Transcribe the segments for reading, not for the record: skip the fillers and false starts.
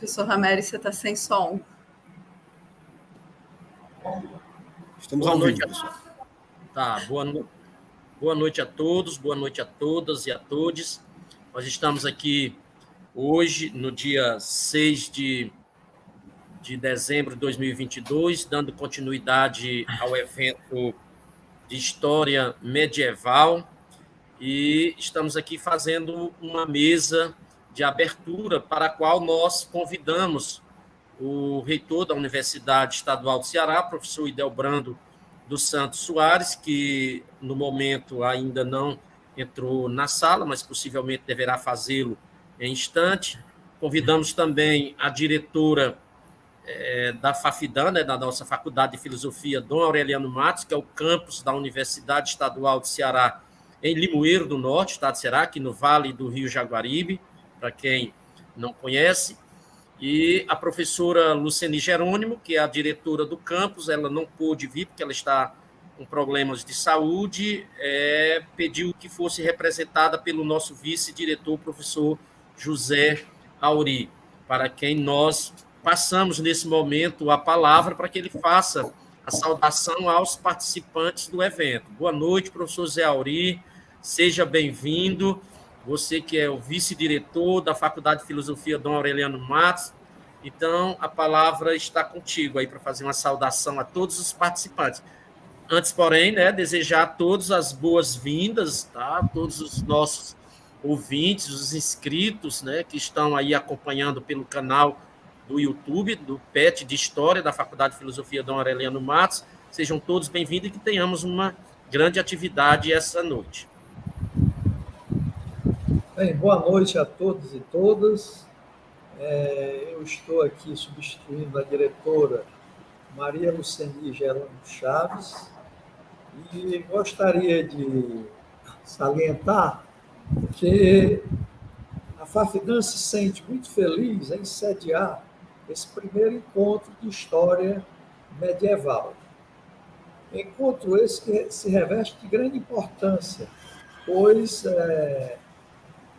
Professor Rameri, você está sem som. Estamos ao vivo. Tá, boa noite a todos, boa noite a todas e a todos. Nós estamos aqui hoje, no dia 6 de dezembro de 2022, dando continuidade ao evento de História Medieval, e estamos aqui fazendo uma mesa de abertura para a qual nós convidamos o reitor da Universidade Estadual do Ceará, professor Idelbrando dos Santos Soares, que no momento ainda não entrou na sala, mas possivelmente deverá fazê-lo em instante. Convidamos também a diretora da FAFIDAN, né, da nossa Faculdade de Filosofia, Dom Aureliano Matos, que é o campus da Universidade Estadual do Ceará, em Limoeiro do Norte, estado do Ceará, aqui no Vale do Rio Jaguaribe, para quem não conhece. E a professora Luceni Jerônimo, que é a diretora do campus, ela não pôde vir porque ela está com problemas de saúde, pediu que fosse representada pelo nosso vice-diretor, professor José Auri, para quem nós passamos nesse momento a palavra para que ele faça a saudação aos participantes do evento. Boa noite, professor José Auri, seja bem-vindo. Você que é o vice-diretor da Faculdade de Filosofia Dom Aureliano Matos, então a palavra está contigo aí para fazer uma saudação a todos os participantes. Antes, porém, desejar a todos as boas-vindas, tá? Todos os nossos ouvintes, os inscritos, que estão aí acompanhando pelo canal do YouTube, do PET de História da Faculdade de Filosofia Dom Aureliano Matos. Sejam todos bem-vindos e que tenhamos uma grande atividade essa noite. Bem, boa noite a todos e todas. Eu estou aqui substituindo a diretora Maria Luceni Jerônimo Chaves e gostaria de salientar que a FAFIDAN se sente muito feliz em sediar esse primeiro encontro de história medieval. Encontro esse que se reveste de grande importância, pois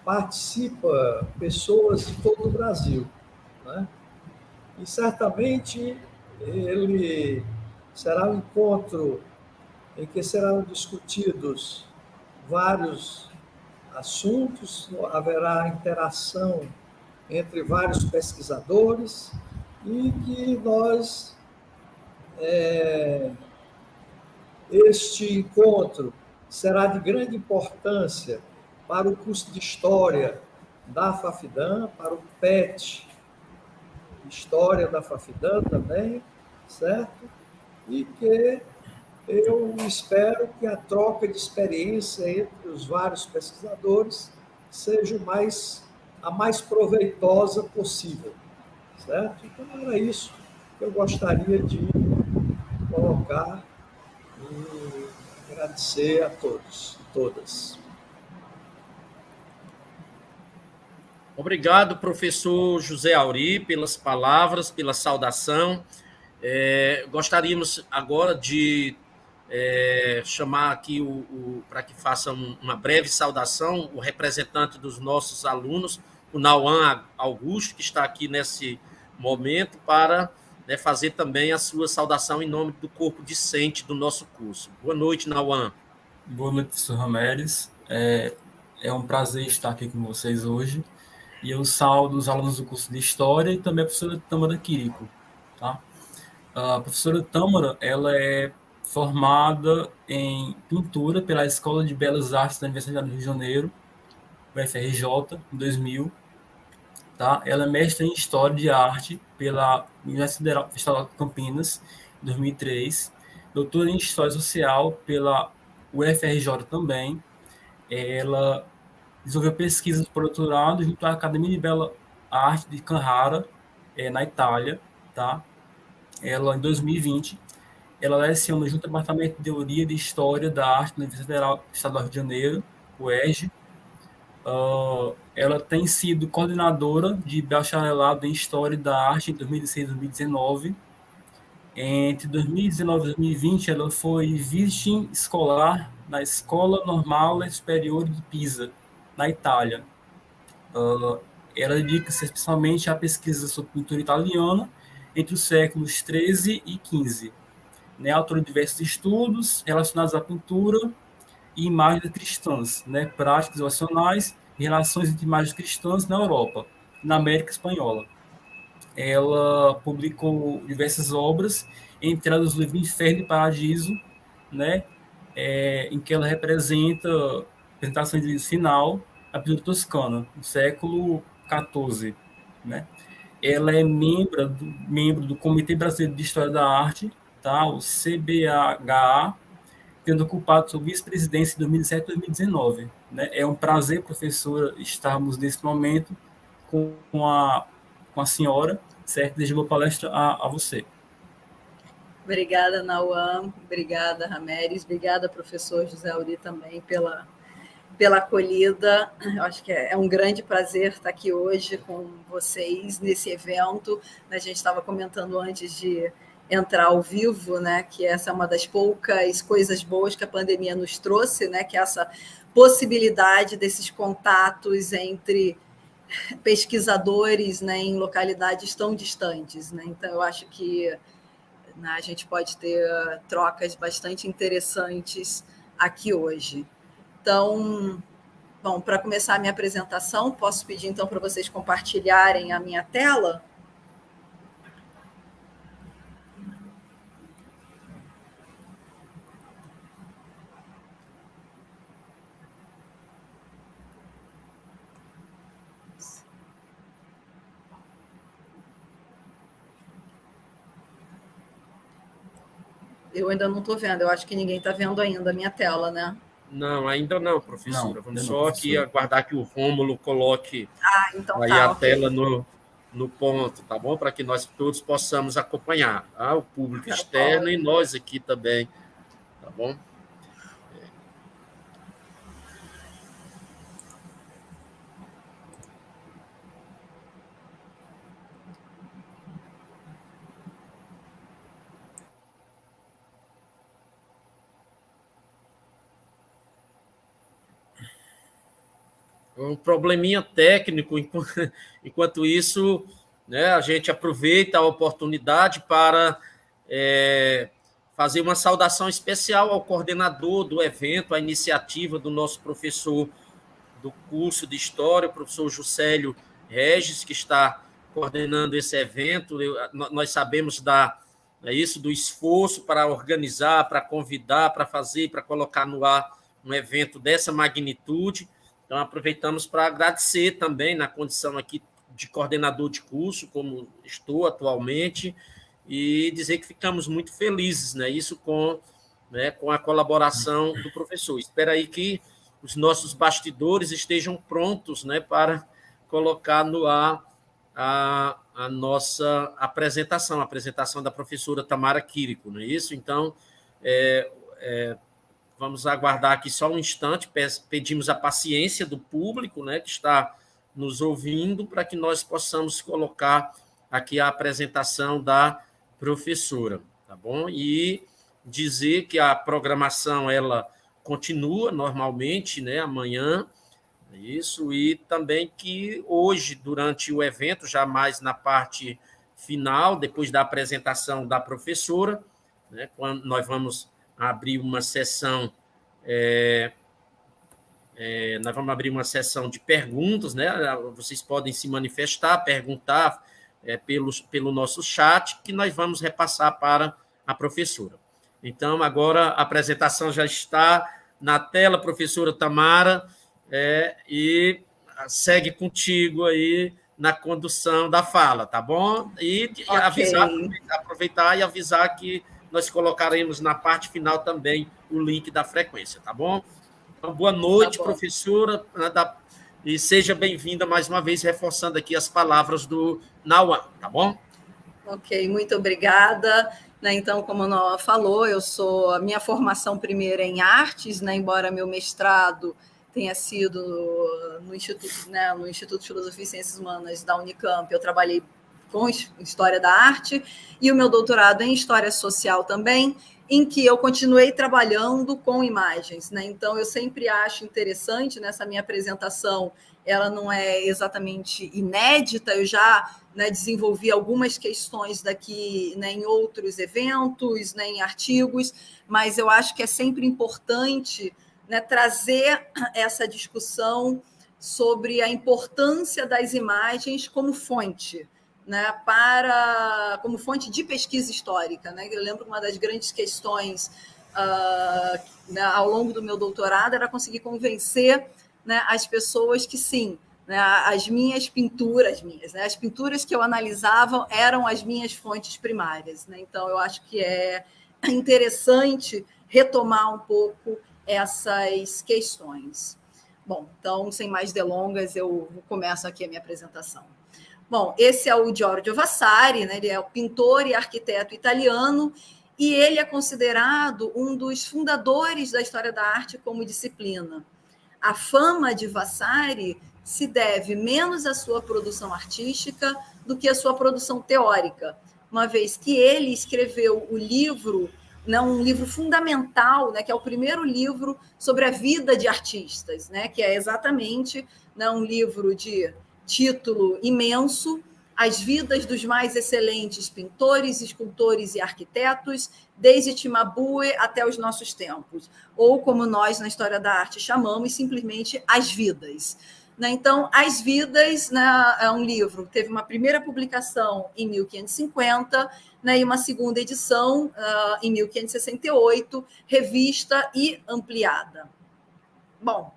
participa pessoas de todo o Brasil, né? E certamente ele será um encontro em que serão discutidos vários assuntos, haverá interação entre vários pesquisadores e que nós, este encontro será de grande importância para o curso de História da FAFIDAN, para o PET, História da FAFIDAN também, certo? E que eu espero que a troca de experiência entre os vários pesquisadores seja a mais proveitosa possível, certo? Então, era isso que eu gostaria de colocar e agradecer a todos e todas. Obrigado, professor José Auri, pelas palavras, pela saudação. Gostaríamos agora de chamar aqui para que faça uma breve saudação o representante dos nossos alunos, o Nauan Augusto, que está aqui nesse momento, para fazer também a sua saudação em nome do corpo discente do nosso curso. Boa noite, Nauan. Boa noite, professor Rameres. É um prazer estar aqui com vocês hoje. E eu saúdo os alunos do curso de História e também a professora Tâmara Quirico. Tá? A professora Tâmara, ela é formada em pintura pela Escola de Belas Artes da Universidade do Rio de Janeiro, UFRJ, em 2000. Tá? Ela é mestre em História de Arte pela Universidade Estadual de Campinas, em 2003. Doutora em História Social pela UFRJ também. Ela desenvolveu pesquisas por doutorado junto à Academia de Bela Arte de Carrara, na Itália. Tá? Ela, em 2020, ela leciona junto ao Departamento de Teoria de História da Arte da Universidade Estadual do Rio de Janeiro, UERJ. Ela tem sido coordenadora de bacharelado em História da Arte em 2016 e 2019. Entre 2019 e 2020, ela foi visiting escolar na Escola Normale Superiore de Pisa, na Itália. Ela dedica-se especialmente à pesquisa sobre pintura italiana entre os séculos XIII e XV. Né? Autora de diversos estudos relacionados à pintura e imagens cristãs, né? Práticas devocionais e relações entre imagens cristãs na Europa e na América Espanhola. Ela publicou diversas obras, entre elas o livro Inferno e Paradiso, né? Em que ela representa a apresentação de final da pintura toscana, no século XIV. Né? Ela é membro do Comitê Brasileiro de História da Arte, tá? O CBHA, tendo ocupado sua vice-presidência em 2007 e 2019. Né? É um prazer, professora, estarmos nesse momento com a senhora, certo? Desejo boa palestra a você. Obrigada, Nauã. Obrigada, Ramérez. Obrigada, professor José Auri, também pela acolhida. Eu acho que é um grande prazer estar aqui hoje com vocês nesse evento. A gente estava comentando antes de entrar ao vivo, né, que essa é uma das poucas coisas boas que a pandemia nos trouxe, né, que é essa possibilidade desses contatos entre pesquisadores, né, em localidades tão distantes. Né? Então, eu acho que, né, a gente pode ter trocas bastante interessantes aqui hoje. Então, bom, para começar a minha apresentação, posso pedir então para vocês compartilharem a minha tela? Eu ainda não estou vendo, eu acho que ninguém está vendo ainda a minha tela, né? Não, ainda não, professora. Não, Vamos não, só aqui professora. aguardar que o Rômulo coloque Então aí tá, a ok. tela no ponto, tá bom? Para que nós todos possamos acompanhar, tá? O público Tá externo bom. e nós aqui também, tá bom? Um probleminha técnico, enquanto isso, né, a gente aproveita a oportunidade para fazer uma saudação especial ao coordenador do evento, a iniciativa do nosso professor do curso de História, o professor Juscelio Regis, que está coordenando esse evento. Nós sabemos do esforço para organizar, para convidar, para fazer, para colocar no ar um evento dessa magnitude. Então, aproveitamos para agradecer também, na condição aqui de coordenador de curso, como estou atualmente, e dizer que ficamos muito felizes, né? Isso com a colaboração do professor. Espero aí que os nossos bastidores estejam prontos, né, para colocar no ar a nossa apresentação, a apresentação da professora Tamara Quirico, não é isso? Então, vamos aguardar aqui só um instante, pedimos a paciência do público, né, que está nos ouvindo, para que nós possamos colocar aqui a apresentação da professora, tá bom? E dizer que a programação, ela continua normalmente, né, amanhã, isso, e também que hoje, durante o evento, já mais na parte final, depois da apresentação da professora, né, quando nós vamos abrir uma sessão, nós vamos abrir uma sessão de perguntas, né? Vocês podem se manifestar, perguntar pelo nosso chat, que nós vamos repassar para a professora. Então, agora a apresentação já está na tela, professora Tamara, e segue contigo aí na condução da fala, tá bom? E Ok. aproveitar e avisar que nós colocaremos na parte final também o link da frequência, tá bom? Então, boa noite, professora, e seja bem-vinda mais uma vez, reforçando aqui as palavras do Nauã, tá bom? Ok, muito obrigada. Então, como a Nauã falou, a minha formação primeira é em artes, né, embora meu mestrado tenha sido no Instituto de Filosofia e Ciências Humanas da Unicamp. Eu trabalhei com História da Arte, e o meu doutorado em História Social também. em que eu continuei trabalhando com imagens, né? Então, eu sempre acho interessante nessa minha apresentação, ela não é exatamente inédita, eu já, né, desenvolvi algumas questões daqui, né, em outros eventos, né, em artigos, mas eu acho que é sempre importante, né, trazer essa discussão sobre a importância das imagens como fonte, né, como fonte de pesquisa histórica, né? Eu lembro que uma das grandes questões né, ao longo do meu doutorado era conseguir convencer, né, as pessoas que sim, né, as minhas pinturas, né, as pinturas que eu analisava eram as minhas fontes primárias, né? Então, eu acho que é interessante retomar um pouco essas questões. Bom, então, sem mais delongas, eu começo aqui a minha apresentação. Bom, esse é o Giorgio Vasari, né? Ele é o pintor e arquiteto italiano, e ele é considerado um dos fundadores da história da arte como disciplina. A fama de Vasari se deve menos à sua produção artística do que à sua produção teórica, uma vez que ele escreveu o livro, né, um livro fundamental, né, que é o primeiro livro sobre a vida de artistas, né, que é exatamente, né, um livro de título imenso, As Vidas dos Mais Excelentes Pintores, Escultores e Arquitetos, desde Cimabue até os nossos tempos, ou como nós na história da arte chamamos, simplesmente As Vidas. Então, As Vidas, né, é um livro, teve uma primeira publicação em 1550, né, e uma segunda edição em 1568, revista e ampliada. Bom,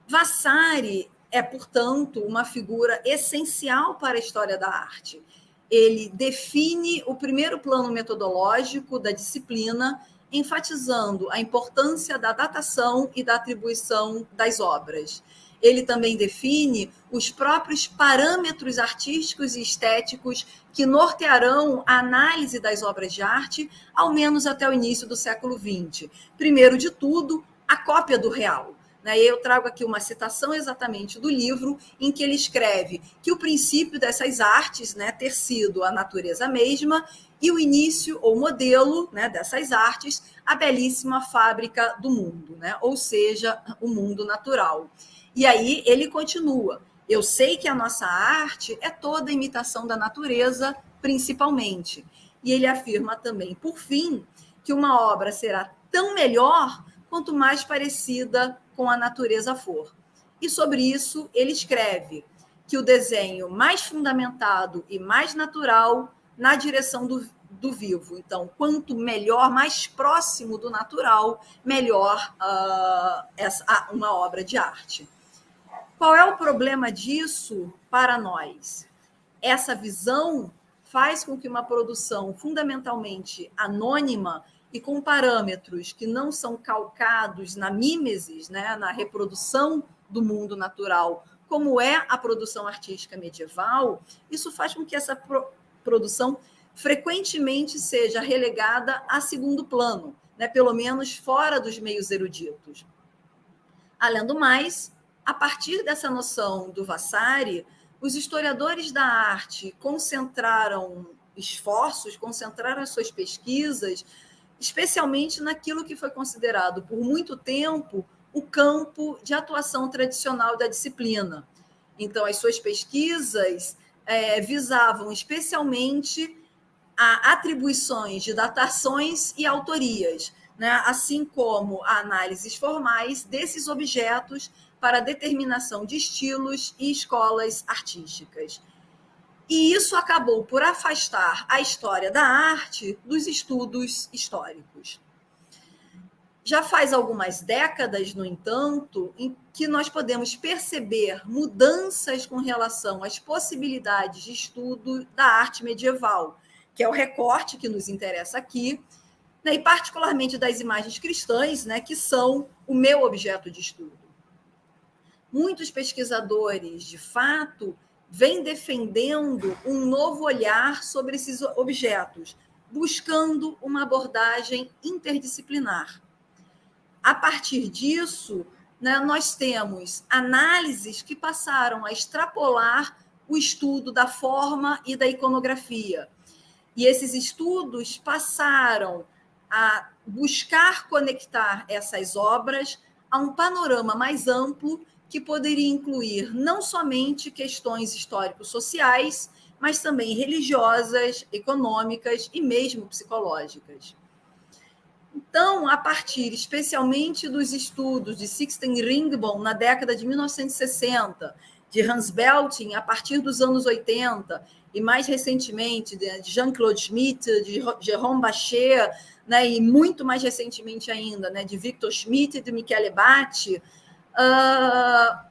Vasari é, portanto, uma figura essencial para a história da arte. Ele define o primeiro plano metodológico da disciplina, enfatizando a importância da datação e da atribuição das obras. Ele também define os próprios parâmetros artísticos e estéticos que nortearão a análise das obras de arte, ao menos até o início do século XX. Primeiro de tudo, a cópia do real. Eu trago aqui uma citação exatamente do livro, em que ele escreve que o princípio dessas artes, né, ter sido a natureza mesma, e o início ou modelo, né, dessas artes, a belíssima fábrica do mundo, né, ou seja, o mundo natural. E aí ele continua: eu sei que a nossa arte é toda imitação da natureza, principalmente. E ele afirma também, por fim, que uma obra será tão melhor quanto mais parecida com a natureza for. E sobre isso ele escreve que o desenho mais fundamentado e mais natural na direção do vivo. Então, quanto melhor, mais próximo do natural, melhor uma obra de arte. Qual é o problema disso para nós? Essa visão faz com que uma produção fundamentalmente anônima e com parâmetros que não são calcados na mimesis, né, na reprodução do mundo natural, como é a produção artística medieval, isso faz com que essa produção frequentemente seja relegada a segundo plano, né, pelo menos fora dos meios eruditos. Além do mais, a partir dessa noção do Vasari, os historiadores da arte concentraram esforços, concentraram as suas pesquisas, especialmente naquilo que foi considerado por muito tempo o campo de atuação tradicional da disciplina. Então, as suas pesquisas visavam especialmente a atribuições de datações e autorias, né, assim como a análises formais desses objetos para a determinação de estilos e escolas artísticas. E isso acabou por afastar a história da arte dos estudos históricos. Já faz algumas décadas, no entanto, em que nós podemos perceber mudanças com relação às possibilidades de estudo da arte medieval, que é o recorte que nos interessa aqui, né, e particularmente das imagens cristãs, né, que são o meu objeto de estudo. Muitos pesquisadores, de fato, vem defendendo um novo olhar sobre esses objetos, buscando uma abordagem interdisciplinar. A partir disso, né, nós temos análises que passaram a extrapolar o estudo da forma e da iconografia. E esses estudos passaram a buscar conectar essas obras a um panorama mais amplo que poderia incluir não somente questões histórico-sociais, mas também religiosas, econômicas e mesmo psicológicas. Então, a partir especialmente dos estudos de Sixten Ringborn na década de 1960, de Hans Belting a partir dos anos 80, e mais recentemente de Jean-Claude Schmitt, de Jérôme Bachet, né, e muito mais recentemente ainda, né, de Victor Schmitt e de Michele Batti,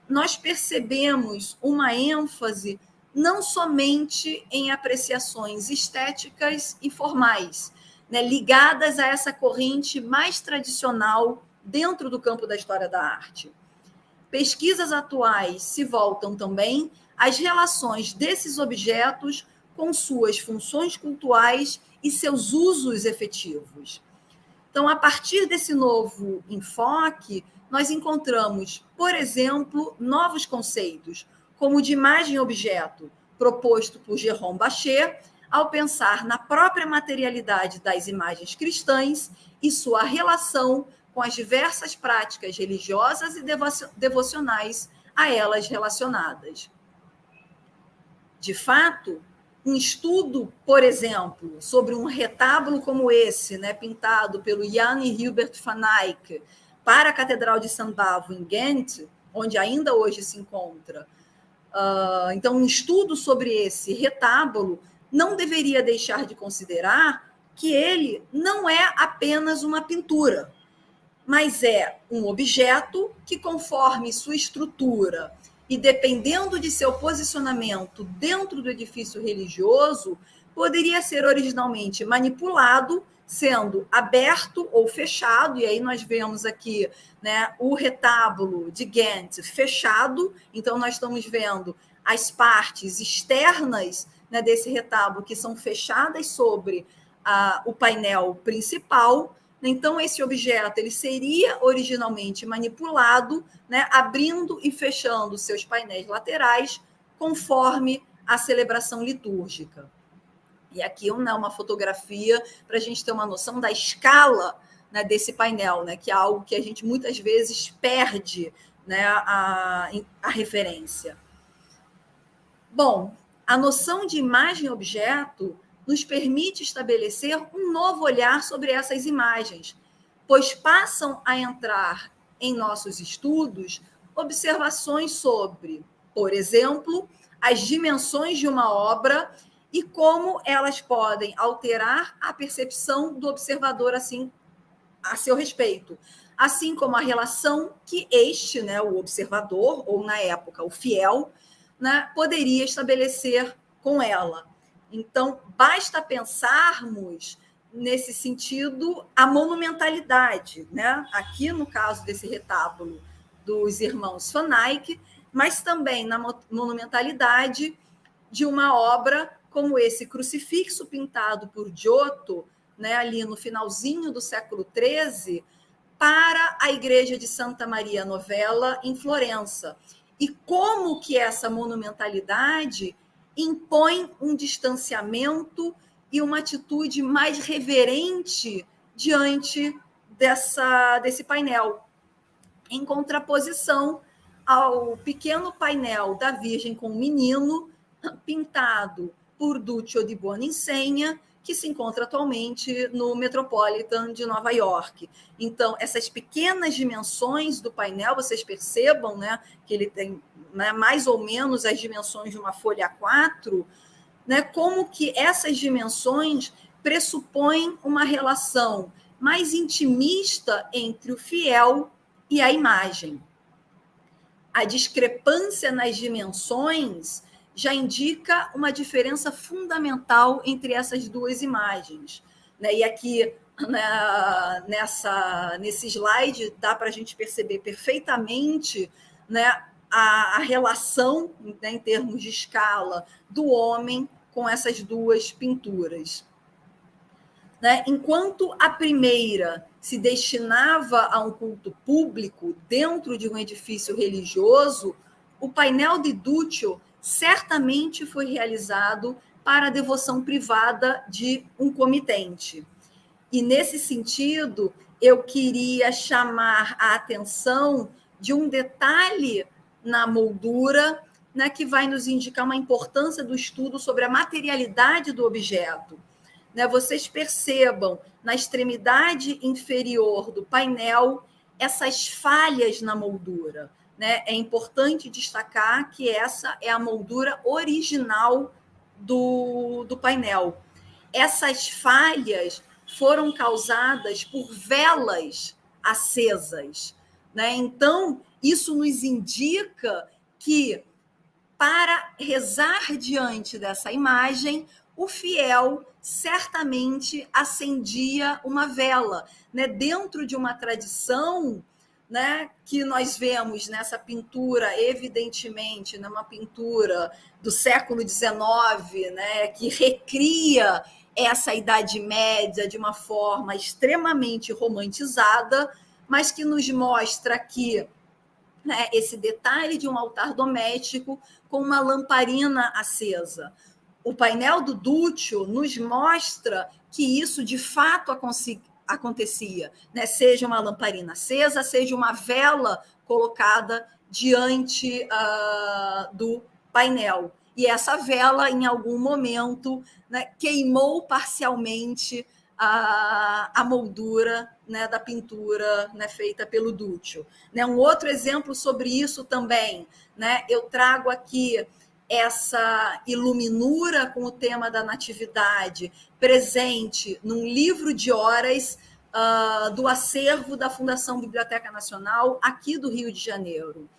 nós percebemos uma ênfase não somente em apreciações estéticas e formais, né, ligadas a essa corrente mais tradicional dentro do campo da história da arte. Pesquisas atuais se voltam também às relações desses objetos com suas funções cultuais e seus usos efetivos. Então, a partir desse novo enfoque, nós encontramos, por exemplo, novos conceitos, como o de imagem-objeto, proposto por Jérôme Bachet, ao pensar na própria materialidade das imagens cristãs e sua relação com as diversas práticas religiosas e devocionais a elas relacionadas. De fato, um estudo, por exemplo, sobre um retábulo como esse, né, pintado pelo Jan e Hubert van Eyck para a Catedral de São Bavo, em Ghent, onde ainda hoje se encontra. Então, um estudo sobre esse retábulo não deveria deixar de considerar que ele não é apenas uma pintura, mas é um objeto que, conforme sua estrutura e dependendo de seu posicionamento dentro do edifício religioso, poderia ser originalmente manipulado, sendo aberto ou fechado, e aí nós vemos aqui, né, o retábulo de Ghent fechado, então nós estamos vendo as partes externas, né, desse retábulo que são fechadas sobre o painel principal. Então, esse objeto ele seria originalmente manipulado, né, abrindo e fechando seus painéis laterais, conforme a celebração litúrgica. E aqui uma fotografia para a gente ter uma noção da escala, né, desse painel, né, que é algo que a gente muitas vezes perde, né, a referência. Bom, a noção de imagem-objeto nos permite estabelecer um novo olhar sobre essas imagens, pois passam a entrar em nossos estudos observações sobre, por exemplo, as dimensões de uma obra e como elas podem alterar a percepção do observador assim a seu respeito, assim como a relação que este, né, o observador, ou na época o fiel, né, poderia estabelecer com ela. Então, basta pensarmos, nesse sentido, a monumentalidade, né? Aqui no caso desse retábulo dos irmãos van Eyck, mas também na monumentalidade de uma obra como esse crucifixo pintado por Giotto, né, ali no finalzinho do século XIII, para a igreja de Santa Maria Novella, em Florença. E como que essa monumentalidade impõe um distanciamento e uma atitude mais reverente diante desse painel, em contraposição ao pequeno painel da Virgem com o Menino, pintado por Duccio di Buoninsegna, que se encontra atualmente no Metropolitan de Nova York. Então, essas pequenas dimensões do painel, vocês percebam, né, que ele tem, né, mais ou menos as dimensões de uma folha A4, né, como que essas dimensões pressupõem uma relação mais intimista entre o fiel e a imagem. A discrepância nas dimensões já indica uma diferença fundamental entre essas duas imagens, né? E aqui, né, nesse slide dá para a gente perceber perfeitamente, né, a relação, né, em termos de escala do homem com essas duas pinturas. Né? Enquanto a primeira se destinava a um culto público dentro de um edifício religioso, o painel de Duccio certamente foi realizado para a devoção privada de um comitente. E, nesse sentido, eu queria chamar a atenção de um detalhe na moldura, né, que vai nos indicar uma importância do estudo sobre a materialidade do objeto. Né, vocês percebam, na extremidade inferior do painel, essas falhas na moldura. Né? É importante destacar que essa é a moldura original do painel. Essas falhas foram causadas por velas acesas. Né? Então, isso nos indica que, para rezar diante dessa imagem, o fiel certamente acendia uma vela, né? Dentro de uma tradição, né, que nós vemos nessa pintura, evidentemente, numa pintura do século XIX, né, que recria essa Idade Média de uma forma extremamente romantizada, mas que nos mostra que, né, esse detalhe de um altar doméstico com uma lamparina acesa. O painel do Duccio nos mostra que isso de fato acontecia, né? Seja uma lamparina acesa, seja uma vela colocada diante do painel. E essa vela, em algum momento, né, queimou parcialmente a moldura, né, da pintura, né, feita pelo Duccio. Né, um outro exemplo sobre isso também, né, eu trago aqui essa iluminura com o tema da natividade presente num livro de horas do acervo da Fundação Biblioteca Nacional aqui do Rio de Janeiro.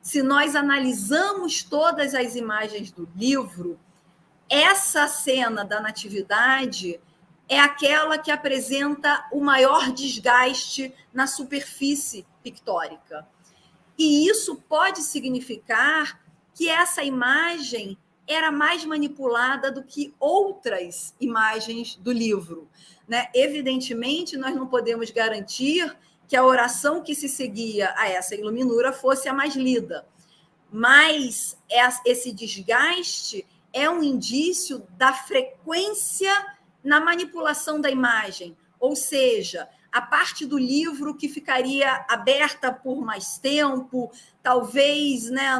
Se nós analisamos todas as imagens do livro, essa cena da natividade é aquela que apresenta o maior desgaste na superfície pictórica. E isso pode significar que essa imagem era mais manipulada do que outras imagens do livro. Né? Evidentemente, nós não podemos garantir que a oração que se seguia a essa iluminura fosse a mais lida, mas esse desgaste é um indício da frequência na manipulação da imagem, ou seja, a parte do livro que ficaria aberta por mais tempo, talvez, né,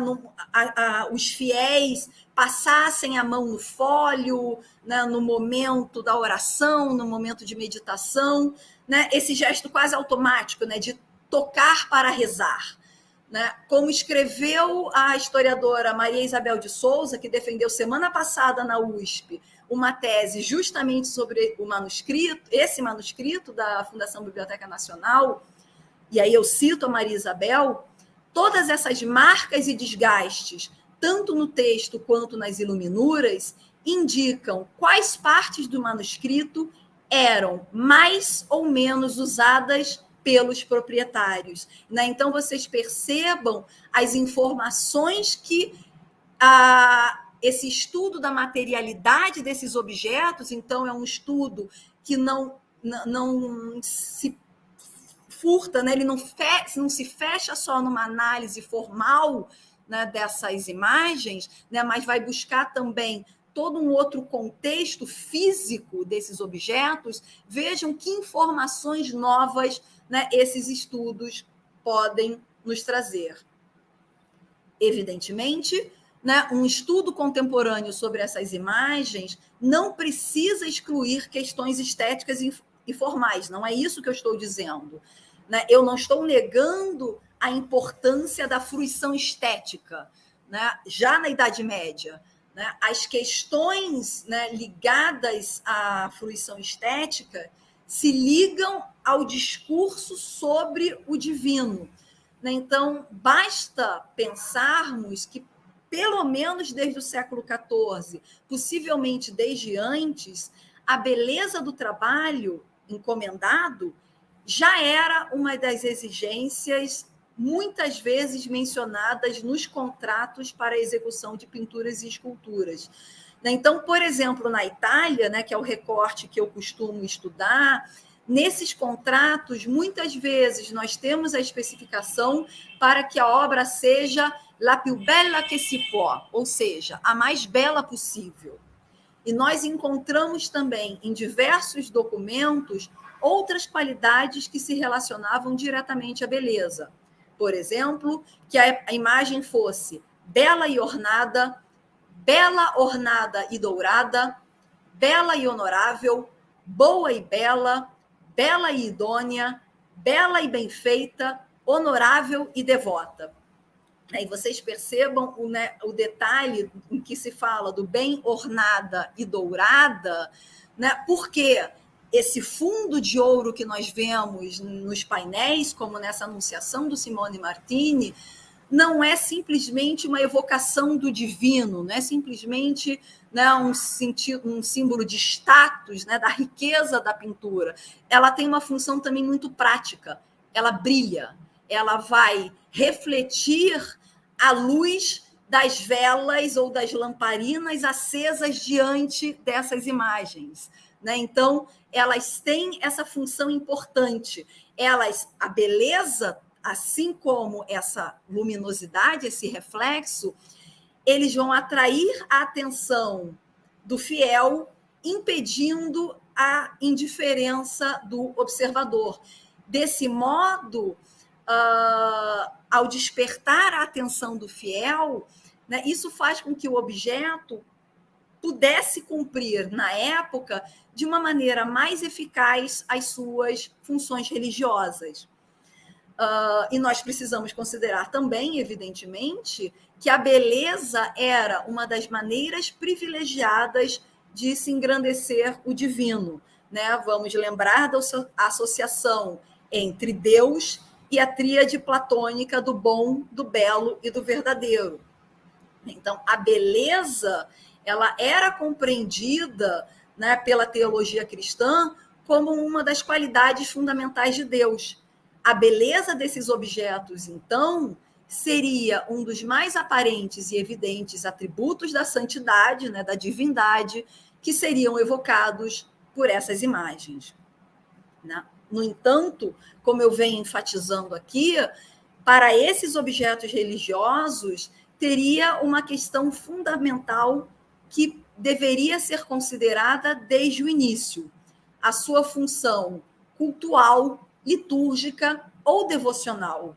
os fiéis passassem a mão no fólio, né, no momento da oração, no momento de meditação, né, esse gesto quase automático, né, de tocar para rezar. Né? Como escreveu a historiadora Maria Isabel de Souza, que defendeu semana passada na USP uma tese justamente sobre o manuscrito, esse manuscrito da Fundação Biblioteca Nacional, e aí eu cito a Maria Isabel, todas essas marcas e desgastes, tanto no texto quanto nas iluminuras, indicam quais partes do manuscrito eram mais ou menos usadas pelos proprietários. Né? Então, vocês percebam as informações que esse estudo da materialidade desses objetos, então, é um estudo que não se furta, né? Ele não se fecha só numa análise formal, né, dessas imagens, né, mas vai buscar também todo um outro contexto físico desses objetos. Vejam que informações novas, né, esses estudos podem nos trazer. Evidentemente, né, um estudo contemporâneo sobre essas imagens não precisa excluir questões estéticas e formais, não é isso que eu estou dizendo. Né? Eu não estou negando a importância da fruição estética, né, já na Idade Média. Né? As questões, né, ligadas à fruição estética se ligam ao discurso sobre o divino. Né? Então, basta pensarmos que, pelo menos desde o século XIV, possivelmente desde antes, a beleza do trabalho encomendado já era uma das exigências muitas vezes mencionadas nos contratos para a execução de pinturas e esculturas. Então, por exemplo, na Itália, né, que é o recorte que eu costumo estudar, nesses contratos, muitas vezes, nós temos a especificação para que a obra seja la più bella che si può, ou seja, a mais bela possível. E nós encontramos também, em diversos documentos, outras qualidades que se relacionavam diretamente à beleza. Por exemplo, que a imagem fosse bela e ornada e dourada, bela e honorável, boa e bela e idônea, bela e bem feita, honorável e devota. E vocês percebam o detalhe em que se fala do bem ornada e dourada, né? Porque esse fundo de ouro que nós vemos nos painéis, como nessa anunciação do Simone Martini, não é simplesmente uma evocação do divino, não é simplesmente, né, um símbolo de status, né, da riqueza da pintura. Ela tem uma função também muito prática. Ela brilha, ela vai refletir a luz das velas ou das lamparinas acesas diante dessas imagens, né? Então, elas têm essa função importante. A beleza, assim como essa luminosidade, esse reflexo, eles vão atrair a atenção do fiel, impedindo a indiferença do observador. Desse modo, ao despertar a atenção do fiel, né, isso faz com que o objeto pudesse cumprir, na época, de uma maneira mais eficaz as suas funções religiosas. E nós precisamos considerar também, evidentemente, que a beleza era uma das maneiras privilegiadas de se engrandecer o divino, né? Vamos lembrar da associação entre Deus e a tríade platônica do bom, do belo e do verdadeiro. Então, a beleza, ela era compreendida, né, pela teologia cristã como uma das qualidades fundamentais de Deus. A beleza desses objetos, então, seria um dos mais aparentes e evidentes atributos da santidade, né, da divindade, que seriam evocados por essas imagens, né? No entanto, como eu venho enfatizando aqui, para esses objetos religiosos, teria uma questão fundamental que deveria ser considerada desde o início: a sua função cultual, litúrgica ou devocional,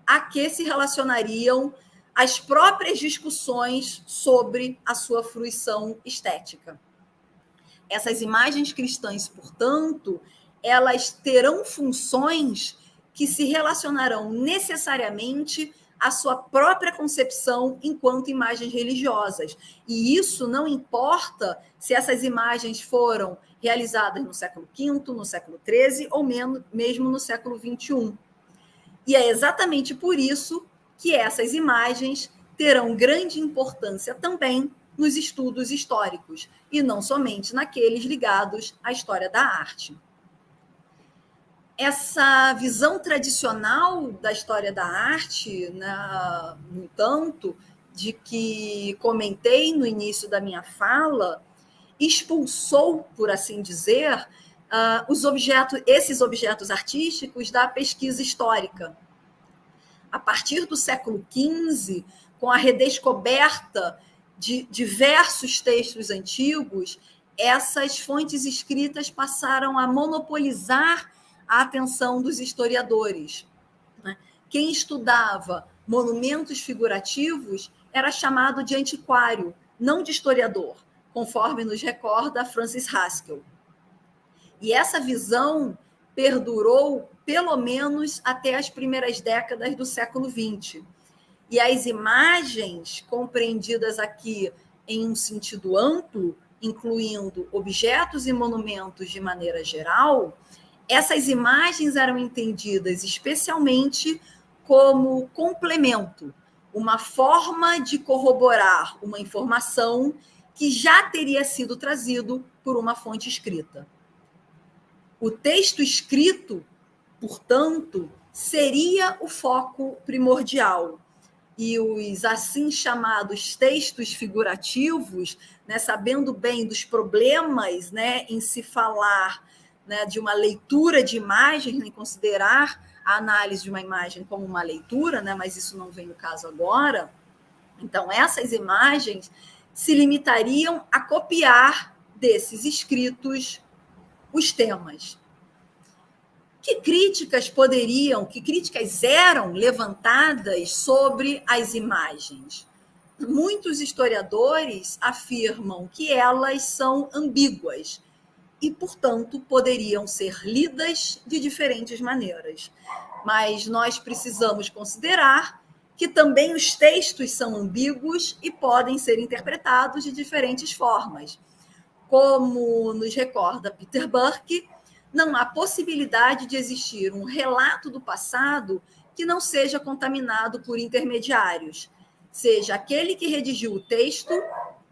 a que se relacionariam as próprias discussões sobre a sua fruição estética. Essas imagens cristãs, portanto, elas terão funções que se relacionarão necessariamente à sua própria concepção enquanto imagens religiosas. E isso não importa se essas imagens foram realizadas no século V, no século XIII ou mesmo no século XXI. E é exatamente por isso que essas imagens terão grande importância também nos estudos históricos, e não somente naqueles ligados à história da arte. Essa visão tradicional da história da arte, né, no entanto, de que comentei no início da minha fala, expulsou, por assim dizer, esses objetos artísticos da pesquisa histórica. A partir do século XV, com a redescoberta de diversos textos antigos, essas fontes escritas passaram a monopolizar a atenção dos historiadores. Quem estudava monumentos figurativos era chamado de antiquário, não de historiador, conforme nos recorda Francis Haskell. E essa visão perdurou pelo menos até as primeiras décadas do século XX. E as imagens, compreendidas aqui em um sentido amplo, incluindo objetos e monumentos de maneira geral, essas imagens eram entendidas especialmente como complemento, uma forma de corroborar uma informação que já teria sido trazido por uma fonte escrita. O texto escrito, portanto, seria o foco primordial. E os assim chamados textos figurativos, né, sabendo bem dos problemas, né, em se falar, né, de uma leitura de imagens, em considerar a análise de uma imagem como uma leitura, né, mas isso não vem ao caso agora. Então, essas imagens se limitariam a copiar desses escritos os temas. Que críticas eram levantadas sobre as imagens? Muitos historiadores afirmam que elas são ambíguas e, portanto, poderiam ser lidas de diferentes maneiras. Mas nós precisamos considerar que também os textos são ambíguos e podem ser interpretados de diferentes formas. Como nos recorda Peter Burke, não há possibilidade de existir um relato do passado que não seja contaminado por intermediários, seja aquele que redigiu o texto,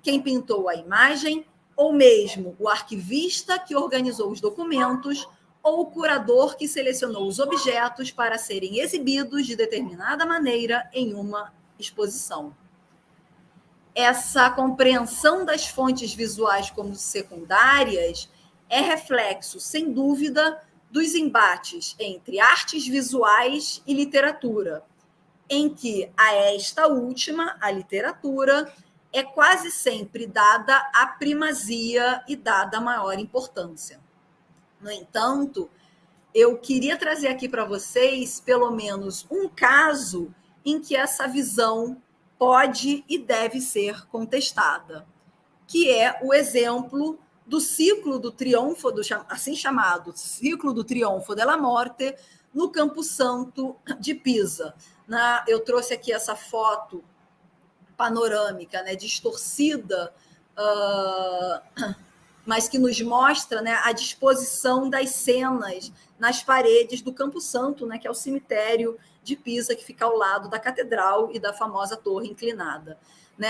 quem pintou a imagem, ou mesmo o arquivista que organizou os documentos, ou o curador que selecionou os objetos para serem exibidos de determinada maneira em uma exposição. Essa compreensão das fontes visuais como secundárias é reflexo, sem dúvida, dos embates entre artes visuais e literatura, em que a esta última, a literatura, é quase sempre dada a primazia e dada a maior importância. No entanto, eu queria trazer aqui para vocês, pelo menos, um caso em que essa visão pode e deve ser contestada, que é o exemplo do ciclo do triunfo, assim chamado ciclo do triunfo della morte, no Campo Santo de Pisa. Eu trouxe aqui essa foto panorâmica, distorcida, mas que nos mostra, a disposição das cenas nas paredes do Campo Santo, que é o cemitério de Pisa, que fica ao lado da catedral e da famosa torre inclinada.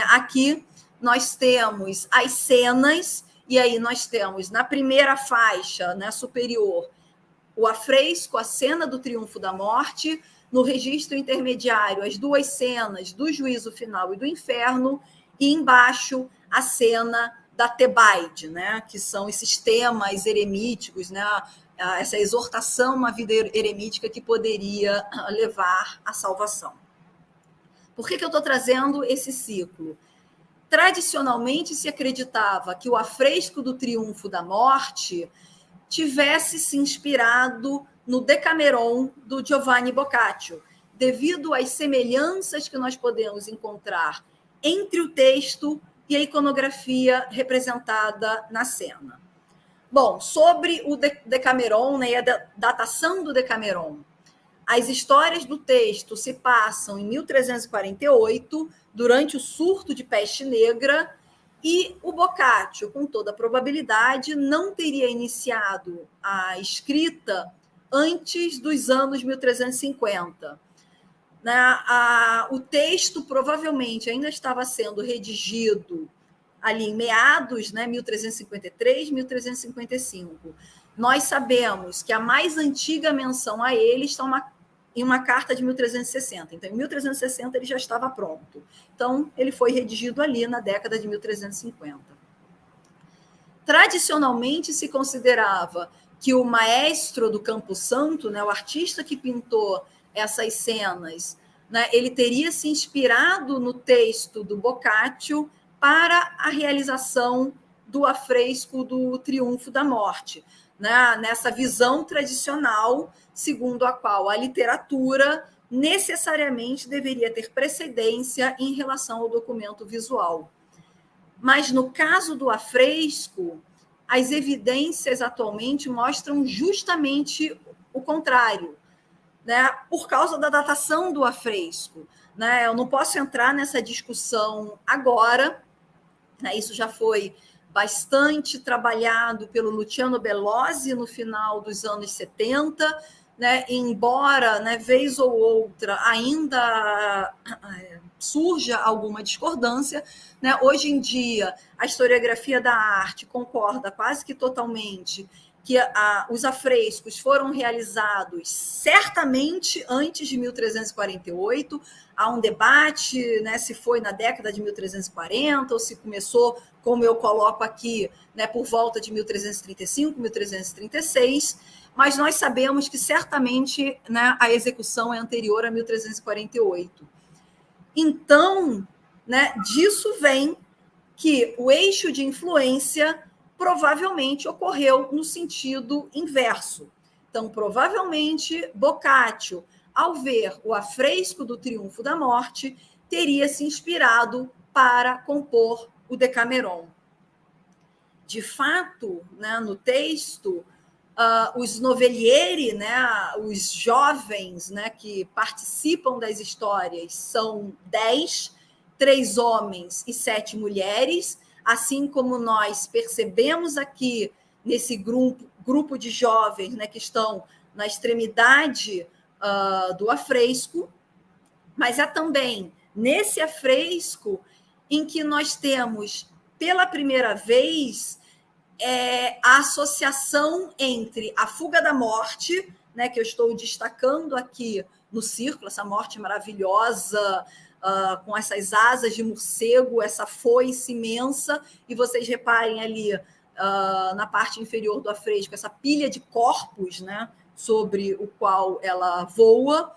Aqui nós temos as cenas, e aí nós temos na primeira faixa, superior, o afresco, a cena do triunfo da morte, no registro intermediário, as duas cenas do juízo final e do inferno, e embaixo a cena da Tebaide, que são esses temas eremíticos, essa exortação a uma vida eremítica que poderia levar à salvação. Por que eu estou trazendo esse ciclo? Tradicionalmente se acreditava que o afresco do triunfo da morte tivesse se inspirado no Decameron do Giovanni Boccaccio, devido às semelhanças que nós podemos encontrar entre o texto e a iconografia representada na cena. Bom, sobre o Decameron, e a datação do Decameron, as histórias do texto se passam em 1348, durante o surto de peste negra, e o Boccaccio, com toda a probabilidade, não teria iniciado a escrita antes dos anos 1350. O texto provavelmente ainda estava sendo redigido ali em meados, 1353, 1355. Nós sabemos que a mais antiga menção a ele está em uma carta de 1360. Então, em 1360, ele já estava pronto. Então, ele foi redigido ali na década de 1350. Tradicionalmente, se considerava que o maestro do Campo Santo, o artista que pintou essas cenas, ele teria se inspirado no texto do Boccaccio para a realização do afresco do Triunfo da Morte, nessa visão tradicional, segundo a qual a literatura necessariamente deveria ter precedência em relação ao documento visual. Mas, no caso do afresco, as evidências atualmente mostram justamente o contrário, por causa da datação do afresco. Eu não posso entrar nessa discussão agora, isso já foi bastante trabalhado pelo Luciano Bellozzi no final dos anos 70, embora, vez ou outra, ainda surja alguma discordância, hoje em dia, a historiografia da arte concorda quase que totalmente que os afrescos foram realizados certamente antes de 1348. Há um debate, se foi na década de 1340 ou se começou, como eu coloco aqui, por volta de 1335, 1336, mas nós sabemos que certamente a execução é anterior a 1348. Então, disso vem que o eixo de influência provavelmente ocorreu no sentido inverso. Então, provavelmente, Boccaccio, ao ver o afresco do Triunfo da Morte, teria se inspirado para compor o Decameron. De fato, né, no texto, os novelieri, né, os jovens, né, que participam das histórias, são 10, 3 homens e 7 mulheres, assim como nós percebemos aqui nesse grupo de jovens, né, que estão na extremidade do afresco, mas é também nesse afresco em que nós temos, pela primeira vez, a associação entre a fuga da morte, né, que eu estou destacando aqui no círculo, essa morte maravilhosa, com essas asas de morcego, essa foice imensa, e vocês reparem ali na parte inferior do afresco, essa pilha de corpos, né, sobre o qual ela voa.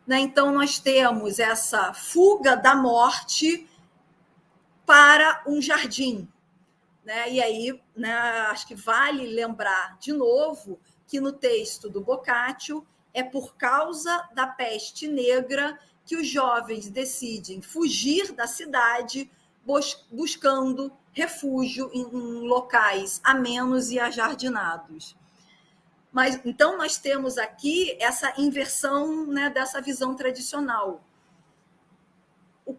Né? Então, nós temos essa fuga da morte para um jardim. Né? E aí, né, acho que vale lembrar de novo que no texto do Boccaccio é por causa da peste negra que os jovens decidem fugir da cidade, buscando refúgio em locais amenos e ajardinados. Mas então nós temos aqui essa inversão, né, dessa visão tradicional.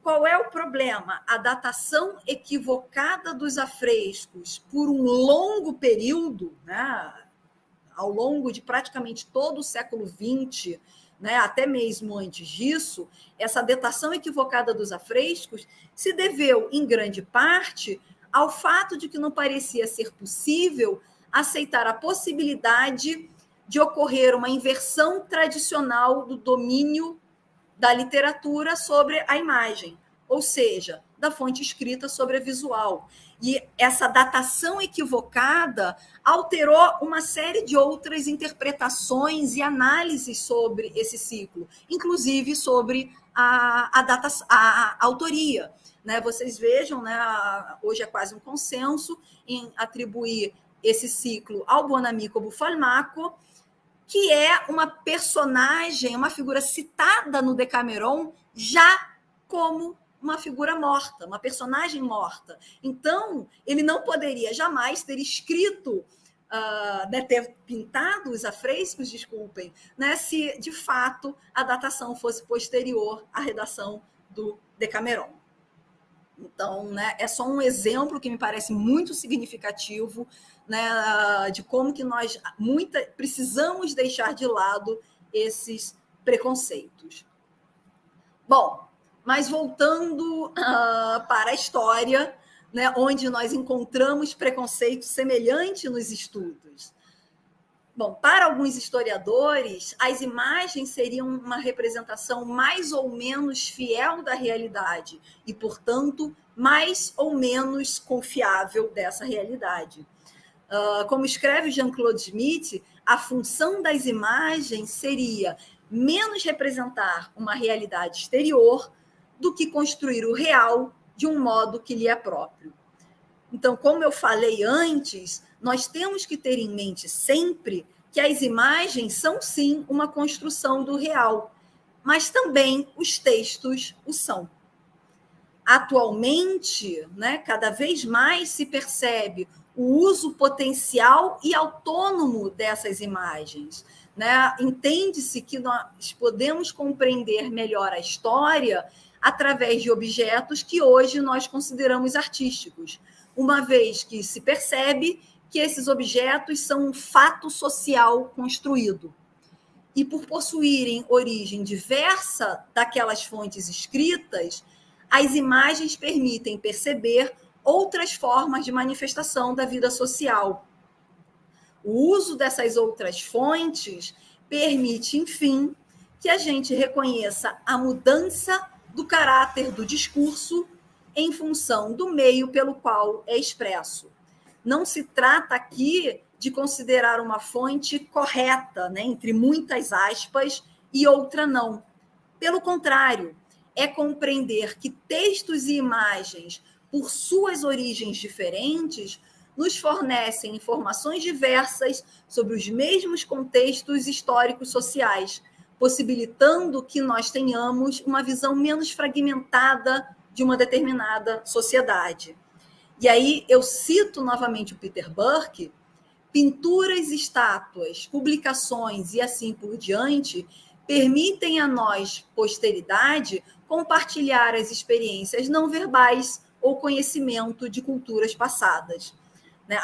Qual é o problema? A datação equivocada dos afrescos por um longo período, né, ao longo de praticamente todo o século XX, né, até mesmo antes disso, essa datação equivocada dos afrescos se deveu, em grande parte, ao fato de que não parecia ser possível aceitar a possibilidade de ocorrer uma inversão tradicional do domínio da literatura sobre a imagem, ou seja, da fonte escrita sobre a visual. E essa datação equivocada alterou uma série de outras interpretações e análises sobre esse ciclo, inclusive sobre a autoria. Né? Vocês vejam, né, hoje é quase um consenso em atribuir esse ciclo ao Buonamico Buffalmacco, que é uma personagem, uma figura citada no Decameron já como uma figura morta, uma personagem morta. Então, ele não poderia jamais ter escrito, né, ter pintado os afrescos, desculpem, né, se de fato a datação fosse posterior à redação do Decameron. Então, né, é só um exemplo que me parece muito significativo, né, de como que nós precisamos deixar de lado esses preconceitos. Bom, mas voltando para a história, né, onde nós encontramos preconceitos semelhantes nos estudos. Bom, para alguns historiadores, as imagens seriam uma representação mais ou menos fiel da realidade e, portanto, mais ou menos confiável dessa realidade. Como escreve Jean-Claude Schmitt, a função das imagens seria menos representar uma realidade exterior do que construir o real de um modo que lhe é próprio. Então, como eu falei antes, nós temos que ter em mente sempre que as imagens são, sim, uma construção do real, mas também os textos o são. Atualmente, né, cada vez mais se percebe o uso potencial e autônomo dessas imagens. Né? Entende-se que nós podemos compreender melhor a história através de objetos que hoje nós consideramos artísticos, uma vez que se percebe que esses objetos são um fato social construído. E por possuírem origem diversa daquelas fontes escritas, as imagens permitem perceber outras formas de manifestação da vida social. O uso dessas outras fontes permite, enfim, que a gente reconheça a mudança do caráter do discurso em função do meio pelo qual é expresso. Não se trata aqui de considerar uma fonte correta, né, entre muitas aspas, e outra não. Pelo contrário, é compreender que textos e imagens, por suas origens diferentes, nos fornecem informações diversas sobre os mesmos contextos históricos sociais, possibilitando que nós tenhamos uma visão menos fragmentada de uma determinada sociedade. E aí eu cito novamente o Peter Burke: pinturas, estátuas, publicações e assim por diante permitem a nós, posteridade, compartilhar as experiências não verbais ou conhecimento de culturas passadas.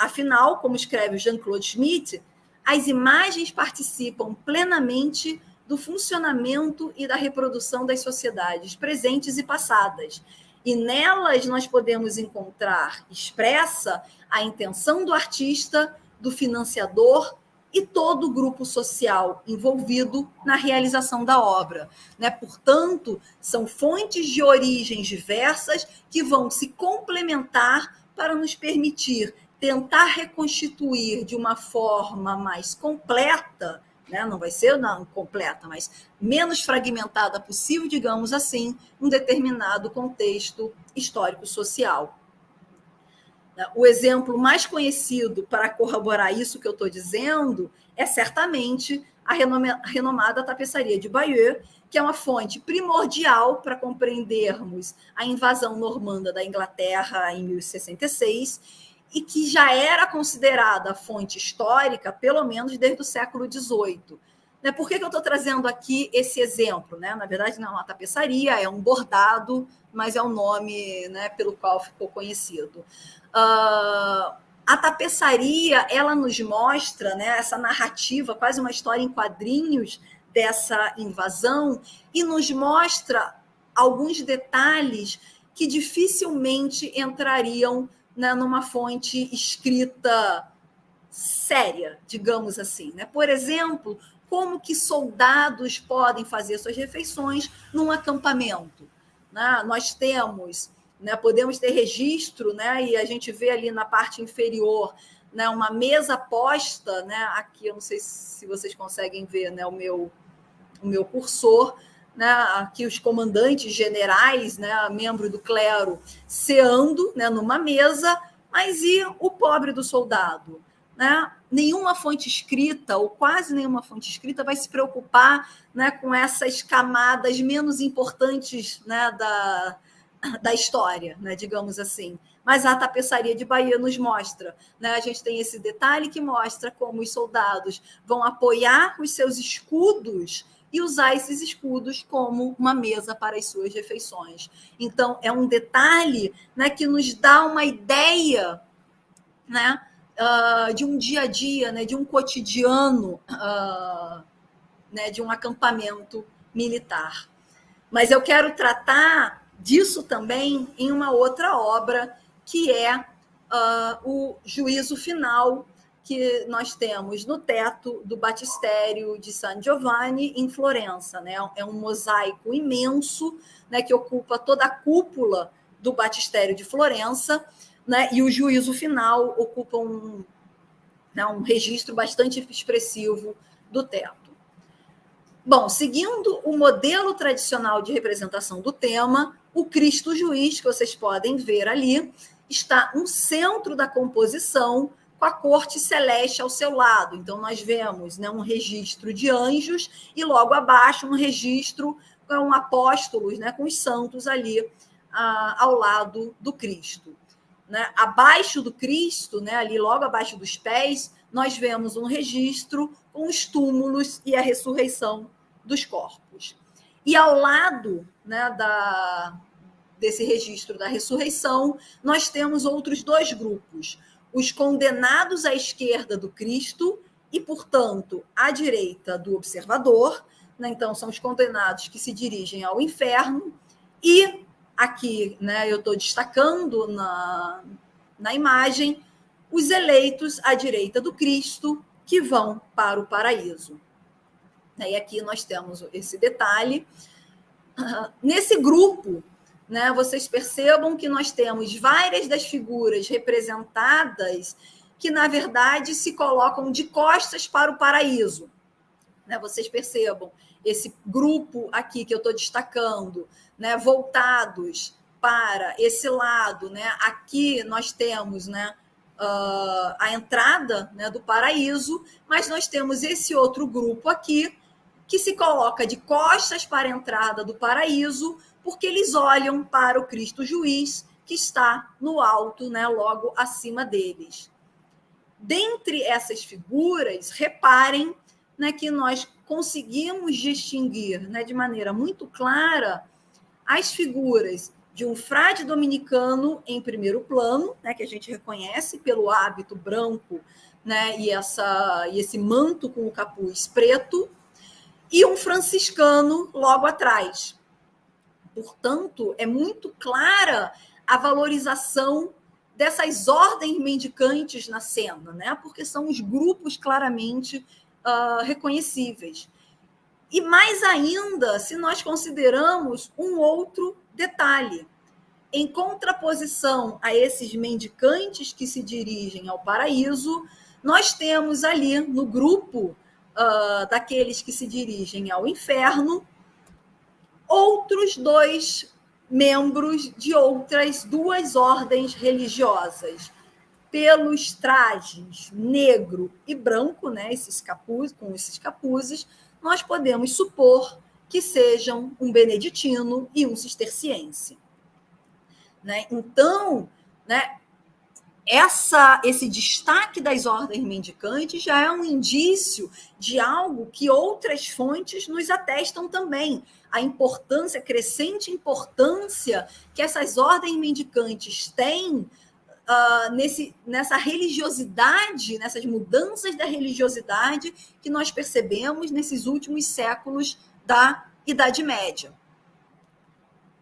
Afinal, como escreve o Jean-Claude Schmitt, as imagens participam plenamente do funcionamento e da reprodução das sociedades presentes e passadas. E nelas nós podemos encontrar expressa a intenção do artista, do financiador e todo o grupo social envolvido na realização da obra. Portanto, são fontes de origens diversas que vão se complementar para nos permitir tentar reconstituir de uma forma mais completa, não vai ser completa, mas menos fragmentada possível, digamos assim, um determinado contexto histórico-social. O exemplo mais conhecido para corroborar isso que eu estou dizendo é certamente a renomada tapeçaria de Bayeux, que é uma fonte primordial para compreendermos a invasão normanda da Inglaterra em 1066 e que já era considerada fonte histórica, pelo menos desde o século XVIII. Por que eu estou trazendo aqui esse exemplo? Na verdade, não é uma tapeçaria, é um bordado, mas é o nome pelo qual ficou conhecido. A tapeçaria, ela nos mostra essa narrativa, quase uma história em quadrinhos dessa invasão, e nos mostra alguns detalhes que dificilmente entrariam numa fonte escrita séria, digamos assim. Por exemplo, como que soldados podem fazer suas refeições num acampamento. Nós temos... podemos ter registro, e a gente vê ali na parte inferior uma mesa posta, aqui eu não sei se vocês conseguem ver o meu cursor, aqui os comandantes generais, membro do clero, ceando numa mesa, mas e o pobre do soldado? Nenhuma fonte escrita, ou quase nenhuma fonte escrita, vai se preocupar com essas camadas menos importantes da história, digamos assim. Mas a tapeçaria de Bayeux nos mostra. A gente tem esse detalhe que mostra como os soldados vão apoiar os seus escudos e usar esses escudos como uma mesa para as suas refeições. Então, é um detalhe que nos dá uma ideia de um dia a dia, de um cotidiano, de um acampamento militar. Mas eu quero tratar disso também em uma outra obra, que é o Juízo Final, que nós temos no teto do Batistério de San Giovanni, em Florença. É um mosaico imenso, que ocupa toda a cúpula do Batistério de Florença, e o Juízo Final ocupa um registro bastante expressivo do teto. Bom, seguindo o modelo tradicional de representação do tema, o Cristo Juiz, que vocês podem ver ali, está no centro da composição, com a corte celeste ao seu lado. Então, nós vemos um registro de anjos e, logo abaixo, um registro com apóstolos, com os santos ali ao lado do Cristo. Abaixo do Cristo, ali logo abaixo dos pés, nós vemos um registro com os túmulos e a ressurreição dos corpos. E ao lado desse registro da ressurreição, nós temos outros dois grupos: os condenados à esquerda do Cristo e, portanto, à direita do observador. Então, são os condenados que se dirigem ao inferno. E aqui eu estou destacando na imagem os eleitos à direita do Cristo, que vão para o paraíso. E aqui nós temos esse detalhe. Nesse grupo, vocês percebam que nós temos várias das figuras representadas que, na verdade, se colocam de costas para o paraíso. Vocês percebam esse grupo aqui que eu estou destacando, voltados para esse lado. Aqui nós temos a entrada, né, do paraíso, mas nós temos esse outro grupo aqui que se coloca de costas para a entrada do paraíso, porque eles olham para o Cristo juiz que está no alto, né, logo acima deles. Dentre essas figuras, reparem, né, que nós conseguimos distinguir, né, de maneira muito clara as figuras de um frade dominicano em primeiro plano, né, que a gente reconhece pelo hábito branco, né, e esse manto com o capuz preto, e um franciscano logo atrás. Portanto, é muito clara a valorização dessas ordens mendicantes na cena, né, porque são os grupos claramente reconhecíveis. E mais ainda, se nós consideramos um outro detalhe. Em contraposição a esses mendicantes que se dirigem ao paraíso, nós temos ali no grupo daqueles que se dirigem ao inferno outros dois membros de outras duas ordens religiosas. Pelos trajes negro e branco, né, com esses capuzes, nós podemos supor que sejam um beneditino e um cisterciense. Né? Então, né, esse destaque das ordens mendicantes já é um indício de algo que outras fontes nos atestam também. A importância, a crescente importância que essas ordens mendicantes têm nessa religiosidade, nessas mudanças da religiosidade que nós percebemos nesses últimos séculos da Idade Média.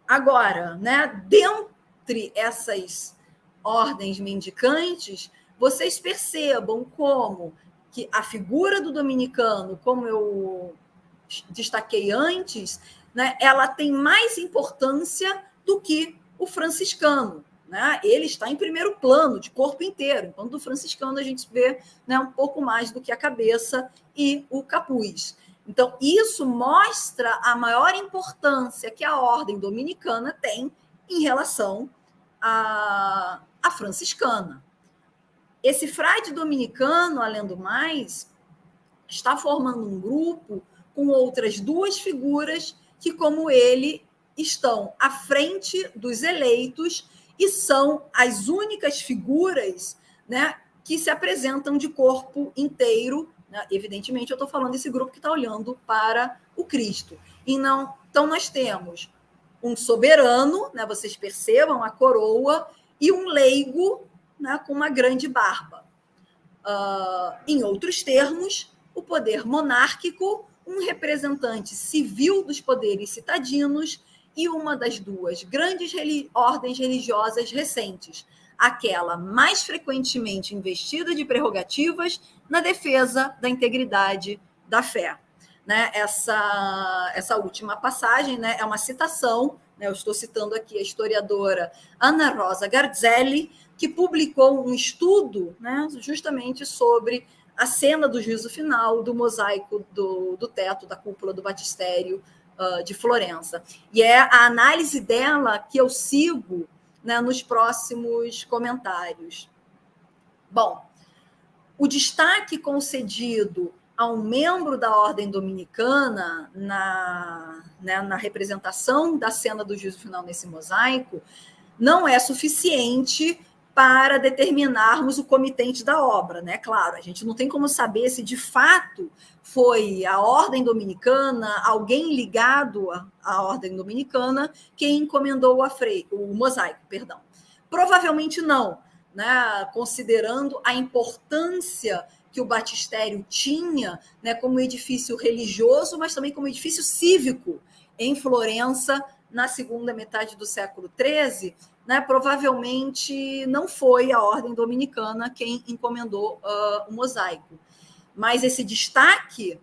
Agora, né, dentre essas ordens mendicantes, vocês percebam como que a figura do dominicano, como eu destaquei antes, né, ela tem mais importância do que o franciscano. Né? Ele está em primeiro plano, de corpo inteiro, enquanto do franciscano a gente vê, né, um pouco mais do que a cabeça e o capuz. Então, isso mostra a maior importância que a ordem dominicana tem em relação à franciscana. Esse frade dominicano, além do mais, está formando um grupo com outras duas figuras que, como ele, estão à frente dos eleitos e são as únicas figuras, né, que se apresentam de corpo inteiro. Né? Evidentemente, eu estou falando desse grupo que está olhando para o Cristo. Então, nós temos um soberano, né, vocês percebam a coroa, e um leigo, né, com uma grande barba. Em outros termos, o poder monárquico, um representante civil dos poderes citadinos e uma das duas grandes ordens religiosas recentes, aquela mais frequentemente investida de prerrogativas na defesa da integridade da fé. Né? Essa última passagem, né, é uma citação, né, eu estou citando aqui a historiadora Ana Rosa Garzelli, que publicou um estudo, né, justamente sobre a cena do juízo final do mosaico do teto da cúpula do batistério de Florença. E é a análise dela que eu sigo, né, nos próximos comentários. Bom, o destaque concedido a um membro da ordem dominicana na representação da cena do juízo final nesse mosaico não é suficiente para determinarmos o comitente da obra, né? Claro, a gente não tem como saber se de fato foi a ordem dominicana, alguém ligado à ordem dominicana, quem encomendou o mosaico, perdão. Provavelmente não, né? Considerando a importância que o batistério tinha, né, como edifício religioso, mas também como edifício cívico em Florença, na segunda metade do século XIII, né, provavelmente não foi a ordem dominicana quem encomendou o mosaico. Mas esse destaque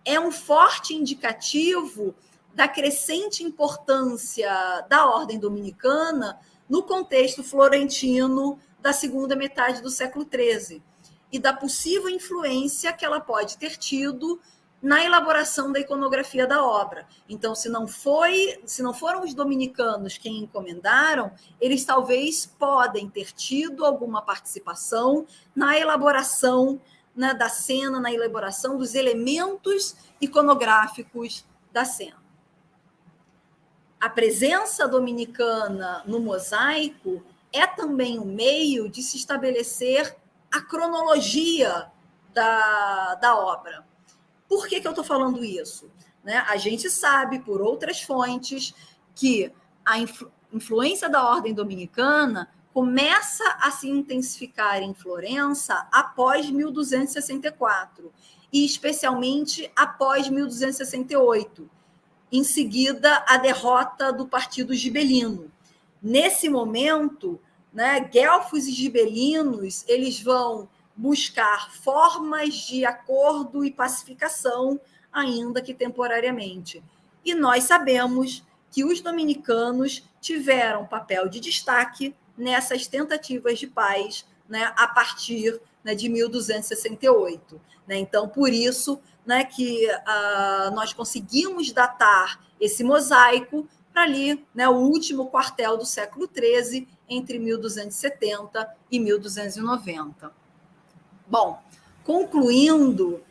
é um forte indicativo da crescente importância da ordem dominicana no contexto florentino da segunda metade do século XIII e da possível influência que ela pode ter tido na elaboração da iconografia da obra. Então, se não foram os dominicanos quem encomendaram, eles talvez podem ter tido alguma participação na elaboração, né, da cena, na elaboração dos elementos iconográficos da cena. A presença dominicana no mosaico é também um meio de se estabelecer a cronologia da obra. Por que eu estou falando isso? Né? A gente sabe, por outras fontes, que a influência da ordem dominicana começa a se intensificar em Florença após 1264, e especialmente após 1268. Em seguida, a derrota do Partido Gibelino. Nesse momento, né, guelfos e gibelinos eles vão buscar formas de acordo e pacificação, ainda que temporariamente. E nós sabemos que os dominicanos tiveram papel de destaque nessas tentativas de paz, né, a partir, né, de 1268. Né? Então, por isso, né, que nós conseguimos datar esse mosaico para ali, né, o último quartel do século XIII, entre 1270 e 1290. Bom, concluindo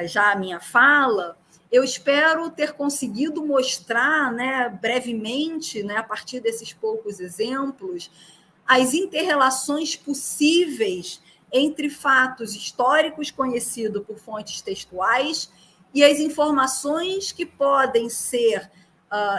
já a minha fala, eu espero ter conseguido mostrar, né, brevemente, né, a partir desses poucos exemplos, as inter-relações possíveis entre fatos históricos conhecidos por fontes textuais e as informações que podem ser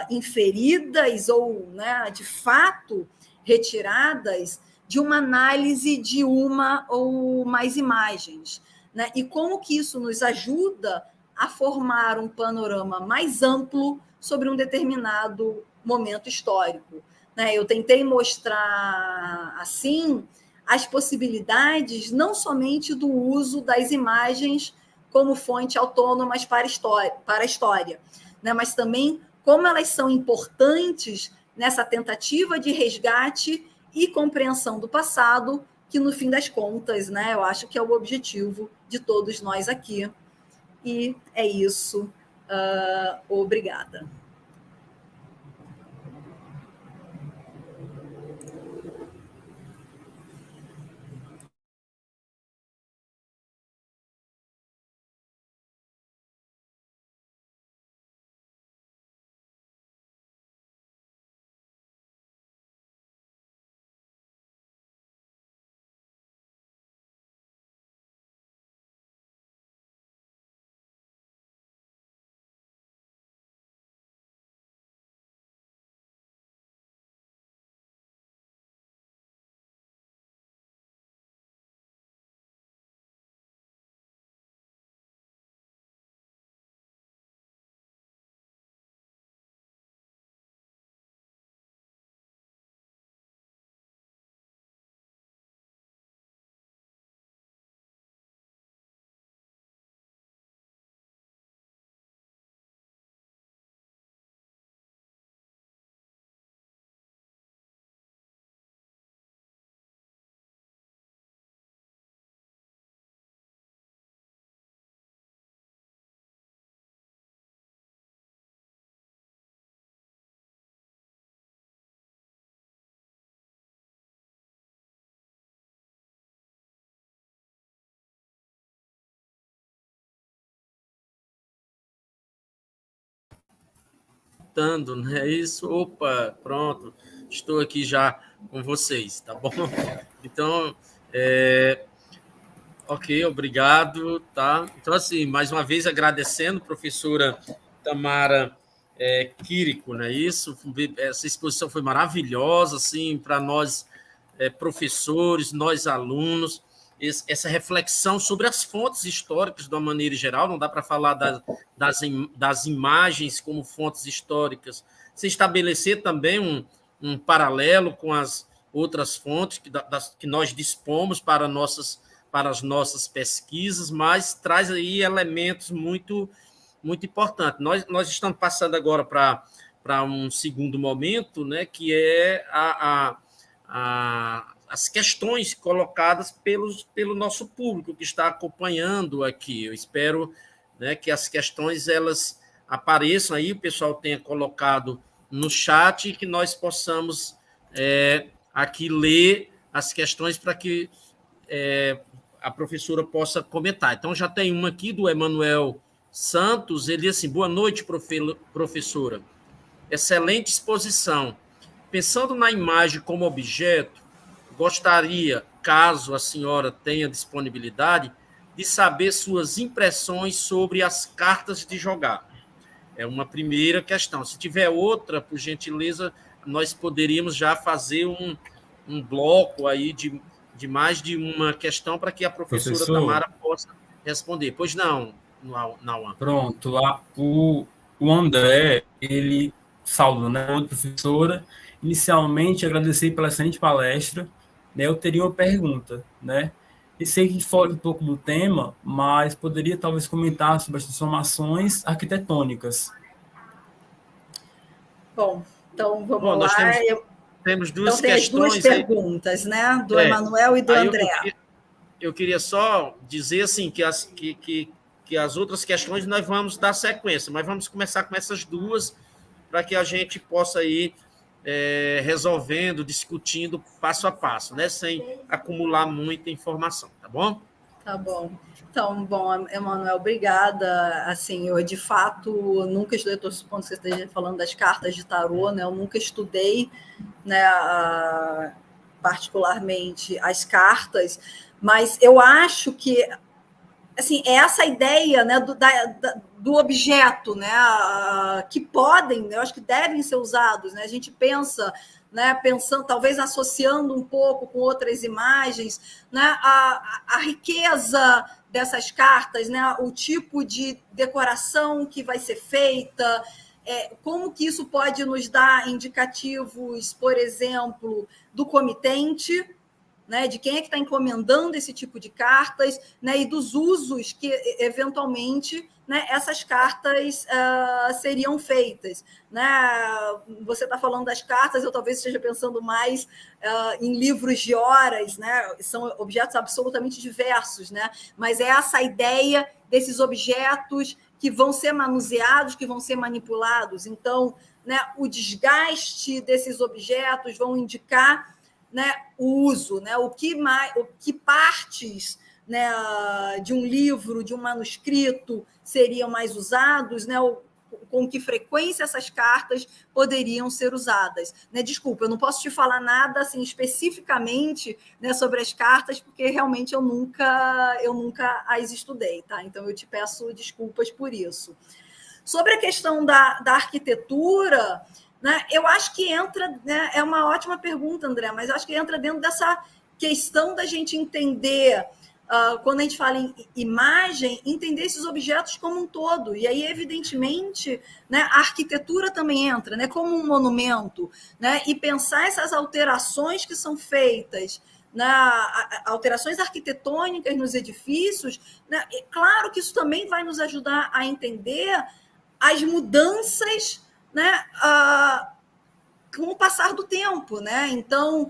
inferidas ou, né, de fato, retiradas de uma análise de uma ou mais imagens. Né? E como que isso nos ajuda a formar um panorama mais amplo sobre um determinado momento histórico. Né? Eu tentei mostrar, assim, as possibilidades não somente do uso das imagens como fonte autônomas para a história, né? Mas também como elas são importantes nessa tentativa de resgate e compreensão do passado, que, no fim das contas, né, eu acho que é o objetivo de todos nós aqui. E é isso. Obrigada. Né? Isso, opa, pronto, estou aqui já com vocês, tá bom? Então, ok, obrigado, tá? Então, assim, mais uma vez agradecendo, professora Tamara Quirico, né? Isso, essa exposição foi maravilhosa, assim, para nós professores, nós alunos, essa reflexão sobre as fontes históricas de uma maneira geral, não dá para falar das imagens como fontes históricas, se estabelecer também um paralelo com as outras fontes que nós dispomos para as nossas pesquisas, mas traz aí elementos muito, muito importantes. Nós estamos passando agora para um segundo momento, né, que é as questões colocadas pelo nosso público que está acompanhando aqui. Eu espero, né, que as questões elas apareçam aí, o pessoal tenha colocado no chat e que nós possamos aqui ler as questões para que a professora possa comentar. Então, já tem uma aqui do Emanuel Santos, ele diz assim, boa noite, professora. Excelente exposição. Pensando na imagem como objeto, gostaria, caso a senhora tenha disponibilidade, de saber suas impressões sobre as cartas de jogar. É uma primeira questão. Se tiver outra, por gentileza, nós poderíamos já fazer um bloco aí de mais de uma questão para que a professora Tamara possa responder. Pois não, Nauan. Pronto. O André, ele saudou, né, a professora. Inicialmente, agradecer pela excelente palestra. Né, eu teria uma pergunta, né? E sei que foge um pouco do tema, mas poderia talvez comentar sobre as transformações arquitetônicas. Bom, então vamos lá. Temos duas então, questões. Tem as duas perguntas, né? Do Emanuel e do André. Eu queria só dizer assim, que as outras questões nós vamos dar sequência, mas vamos começar com essas duas para que a gente possa ir resolvendo, discutindo passo a passo, né? Sem acumular muita informação, tá bom? Tá bom. Então, Emanuel, obrigada. Assim, eu, de fato, nunca estudei, estou supondo que você esteja falando das cartas de tarô, né? Eu nunca estudei, né, particularmente as cartas, mas eu acho que assim, é essa ideia, né, do objeto, né, que podem, eu acho que devem ser usados, né? A gente pensa, né, pensando, talvez associando um pouco com outras imagens, né, a riqueza dessas cartas, né, o tipo de decoração que vai ser feita, como que isso pode nos dar indicativos, por exemplo, do comitente, né, de quem é que está encomendando esse tipo de cartas, né, e dos usos que, eventualmente, né, essas cartas seriam feitas. Né? Você está falando das cartas, eu talvez esteja pensando mais em livros de horas, né? São objetos absolutamente diversos, né? Mas é essa ideia desses objetos que vão ser manuseados, que vão ser manipulados. Então, né, o desgaste desses objetos vão indicar, né, o uso, né, o que partes, né, de um livro, de um manuscrito seriam mais usados, né, com que frequência essas cartas poderiam ser usadas. Né? Desculpa, eu não posso te falar nada assim, especificamente, né, sobre as cartas, porque realmente eu nunca as estudei. Tá? Então, eu te peço desculpas por isso. Sobre a questão da arquitetura, né, eu acho que entra, né, é uma ótima pergunta, André, mas eu acho que entra dentro dessa questão da gente entender, quando a gente fala em imagem, entender esses objetos como um todo. E aí, evidentemente, né, a arquitetura também entra, né, como um monumento, né, e pensar essas alterações que são feitas, né, alterações arquitetônicas nos edifícios, né, claro que isso também vai nos ajudar a entender as mudanças, né, com o passar do tempo, né? Então,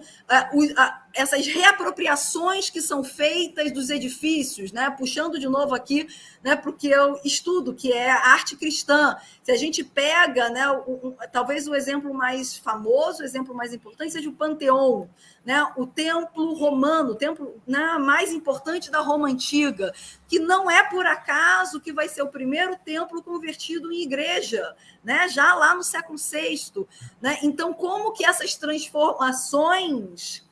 essas reapropriações que são feitas dos edifícios, né? Puxando de novo aqui, né, para o que eu estudo, que é a arte cristã. Se a gente pega, né, talvez o exemplo mais famoso, o exemplo mais importante seja o Panteão, né? O templo romano, o templo, né, mais importante da Roma Antiga, que não é por acaso que vai ser o primeiro templo convertido em igreja, né? Já lá no século VI. Né? Então, como que essas transformações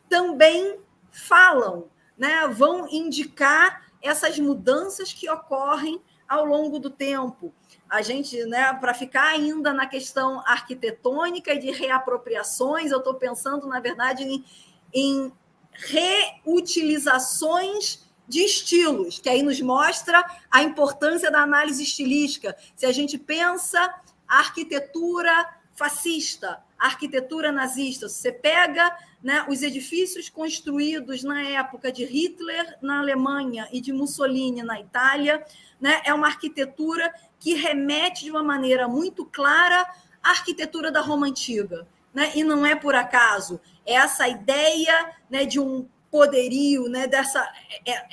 também falam, né? Vão indicar essas mudanças que ocorrem ao longo do tempo. A gente, né, para ficar ainda na questão arquitetônica e de reapropriações, eu estou pensando, na verdade, em reutilizações de estilos, que aí nos mostra a importância da análise estilística. Se a gente pensa a arquitetura fascista, a arquitetura nazista, você pega, né, os edifícios construídos na época de Hitler na Alemanha e de Mussolini na Itália, né, é uma arquitetura que remete de uma maneira muito clara à arquitetura da Roma Antiga. Né? E não é por acaso, é essa ideia, né, de um poderio, né,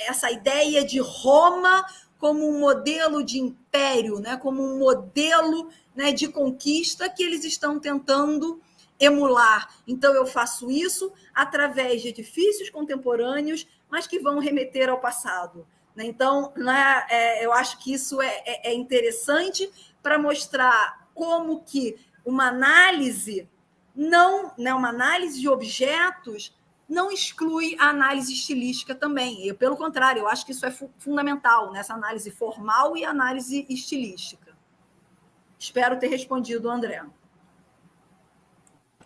essa ideia de Roma como um modelo de império, né, como um modelo, né, de conquista que eles estão tentando emular. Então, eu faço isso através de edifícios contemporâneos, mas que vão remeter ao passado. Então, né, eu acho que isso é interessante para mostrar como que uma análise uma análise de objetos não exclui a análise estilística também. Eu, pelo contrário, eu acho que isso é fundamental nessa análise formal e análise estilística. Espero ter respondido, André.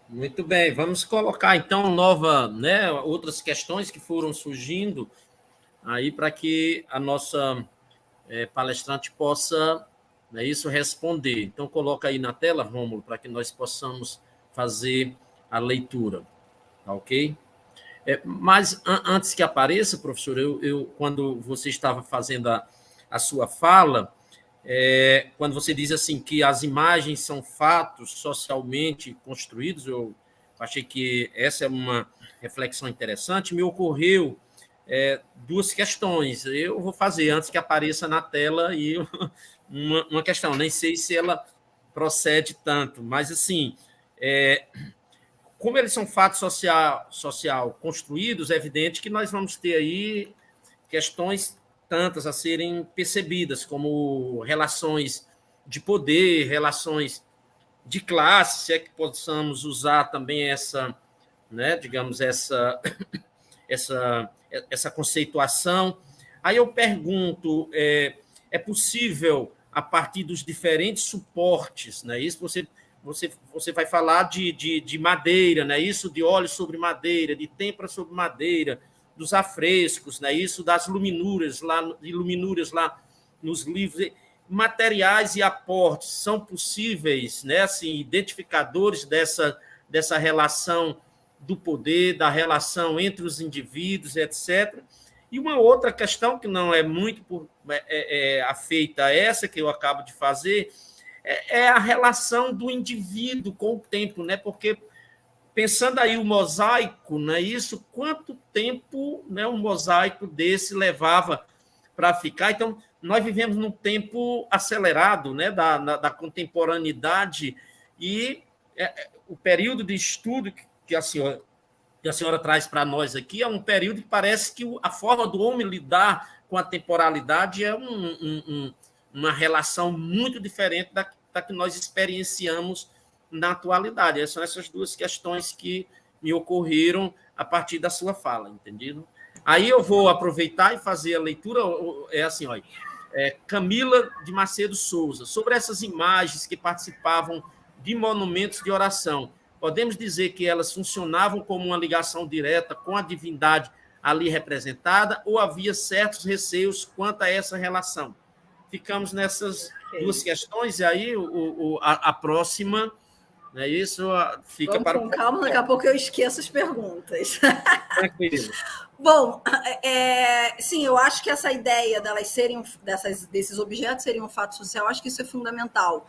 Muito bem, vamos colocar então outras questões que foram surgindo aí para que a nossa palestrante possa isso responder. Então, coloca aí na tela, Rômulo, para que nós possamos fazer a leitura, tá ok? Mas antes que apareça, professor, quando você estava fazendo a sua fala, quando você diz assim que as imagens são fatos socialmente construídos, eu achei que essa é uma reflexão interessante, me ocorreu duas questões. Eu vou fazer antes que apareça na tela e uma questão, nem sei se ela procede tanto, mas assim, como eles são fatos social construídos, é evidente que nós vamos ter aí questões tantas a serem percebidas, como relações de poder, relações de classe, se é que possamos usar também essa, digamos, essa conceituação. Aí eu pergunto, é possível, a partir dos diferentes suportes, né? Isso você vai falar de madeira, né? Isso de óleo sobre madeira, de têmpera sobre madeira, dos afrescos, né? Isso das luminuras lá nos livros, materiais e aportes são possíveis, né? Assim, identificadores dessa relação do poder, da relação entre os indivíduos, etc. E uma outra questão que não é muito afeita a essa que eu acabo de fazer é a relação do indivíduo com o tempo, né? Porque pensando aí o mosaico, né? Isso, quanto tempo, né, um mosaico desse levava para ficar? Então, nós vivemos num tempo acelerado, né, da contemporaneidade, e o período de estudo que a senhora traz para nós aqui é um período que parece que a forma do homem lidar com a temporalidade é uma relação muito diferente da que nós experienciamos na atualidade. São essas duas questões que me ocorreram a partir da sua fala, entendido? Aí eu vou aproveitar e fazer a leitura, assim, olha, Camila de Macedo Souza, sobre essas imagens que participavam de monumentos de oração. Podemos dizer que elas funcionavam como uma ligação direta com a divindade ali representada, ou havia certos receios quanto a essa relação? Ficamos nessas duas questões, e aí a próxima, né, isso fica Vamos para com calma, daqui a pouco eu esqueço as perguntas. Tranquilo. Bom, sim, eu acho que essa ideia delas desses objetos serem um fato social, acho que isso é fundamental.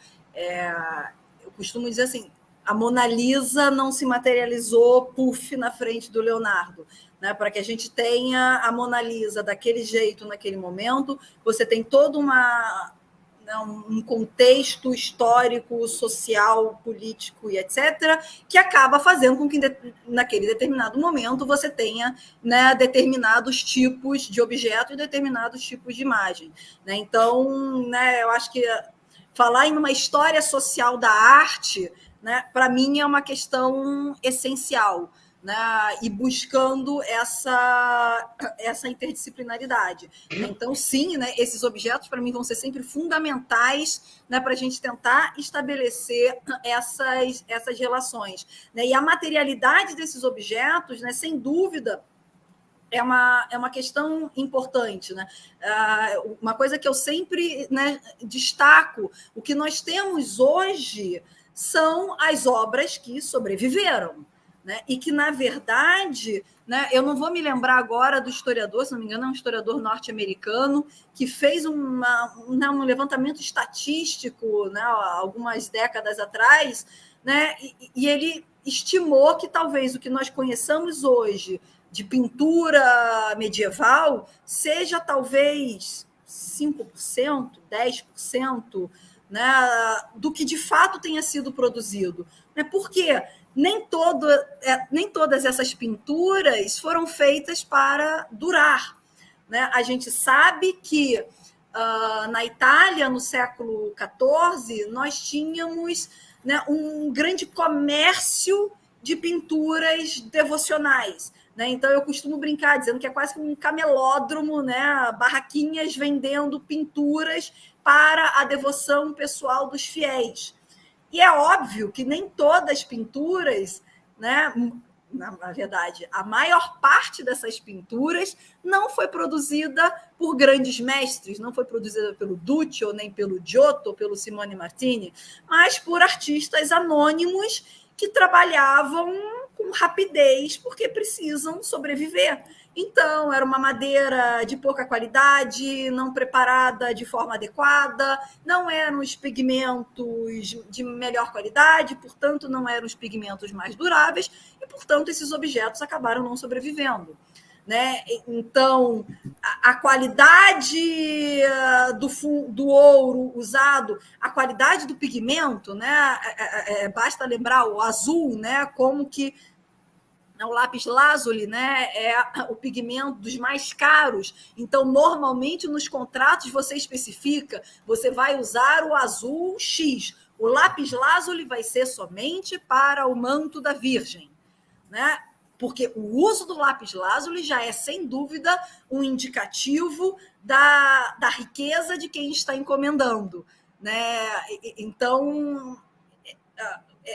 Eu costumo dizer assim, a Mona Lisa não se materializou na frente do Leonardo, né? Para que a gente tenha a Mona Lisa daquele jeito, naquele momento, você tem todo um contexto histórico, social, político e etc., que acaba fazendo com que, naquele determinado momento, você tenha, né, determinados tipos de objeto e determinados tipos de imagem. Né? Então, né, eu acho que falar em uma história social da arte, né, para mim, é uma questão essencial. Né, e buscando essa interdisciplinaridade. Então, sim, né, esses objetos, para mim, vão ser sempre fundamentais, né, para a gente tentar estabelecer essas relações. Né, e a materialidade desses objetos, né, sem dúvida, é uma questão importante. Né? Uma coisa que eu sempre, né, destaco, o que nós temos hoje são as obras que sobreviveram. Né? E que, na verdade, né, eu não vou me lembrar agora do historiador, se não me engano, é um historiador norte-americano, que fez um levantamento estatístico, né, algumas décadas atrás, né, e ele estimou que talvez o que nós conheçamos hoje de pintura medieval seja talvez 5%, 10%, né, do que de fato tenha sido produzido. Por quê? Nem todas essas pinturas foram feitas para durar. Né? A gente sabe que na Itália, no século XIV, nós tínhamos, né, um grande comércio de pinturas devocionais. Né? Então, eu costumo brincar dizendo que é quase um camelódromo, né? Barraquinhas vendendo pinturas para a devoção pessoal dos fiéis. E é óbvio que nem todas as pinturas, né, na verdade, a maior parte dessas pinturas não foi produzida por grandes mestres, não foi produzida pelo Duccio, nem pelo Giotto, ou pelo Simone Martini, mas por artistas anônimos que trabalhavam com rapidez porque precisam sobreviver. Então, era uma madeira de pouca qualidade, não preparada de forma adequada, não eram os pigmentos de melhor qualidade, portanto, não eram os pigmentos mais duráveis, e, portanto, esses objetos acabaram não sobrevivendo. Né? Então, a qualidade do ouro usado, a qualidade do pigmento, né? Basta lembrar o azul, né? Como que o lápis lazuli, né, é o pigmento dos mais caros. Então, normalmente, nos contratos, você especifica, você vai usar o azul X. O lápis lazuli vai ser somente para o manto da Virgem. Né? Porque o uso do lápis lazuli já é, sem dúvida, um indicativo da riqueza de quem está encomendando. Né? Então,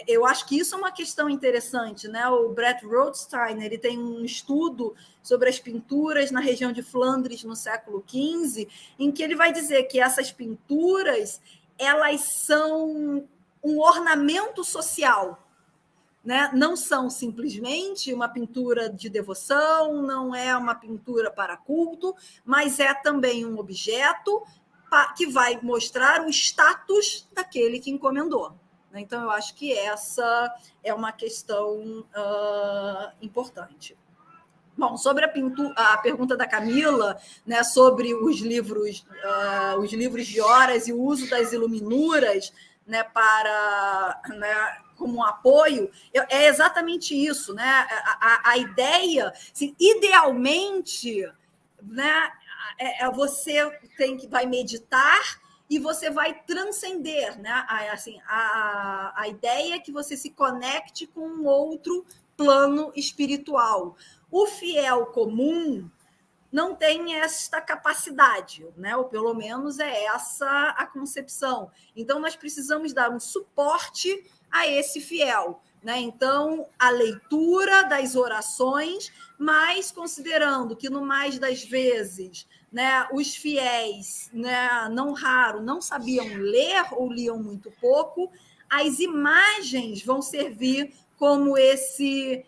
eu acho que isso é uma questão interessante. Né? O Brett Rothstein, ele tem um estudo sobre as pinturas na região de Flandres no século XV, em que ele vai dizer que essas pinturas, elas são um ornamento social. Né? Não são simplesmente uma pintura de devoção, não é uma pintura para culto, mas é também um objeto que vai mostrar o status daquele que encomendou. Então, eu acho que essa é uma questão importante. Bom, sobre a pergunta da Camila, né, sobre os livros de horas e o uso das iluminuras, né, como um apoio, é exatamente isso. Né? A ideia, assim, idealmente, né, você vai meditar e você vai transcender, né? Assim, a ideia é que você se conecte com um outro plano espiritual. O fiel comum não tem esta capacidade, né? Ou pelo menos é essa a concepção. Então, nós precisamos dar um suporte a esse fiel. Né? Então, a leitura das orações, mas considerando que, no mais das vezes, né, os fiéis, né, não raro, não sabiam ler ou liam muito pouco, as imagens vão servir como esse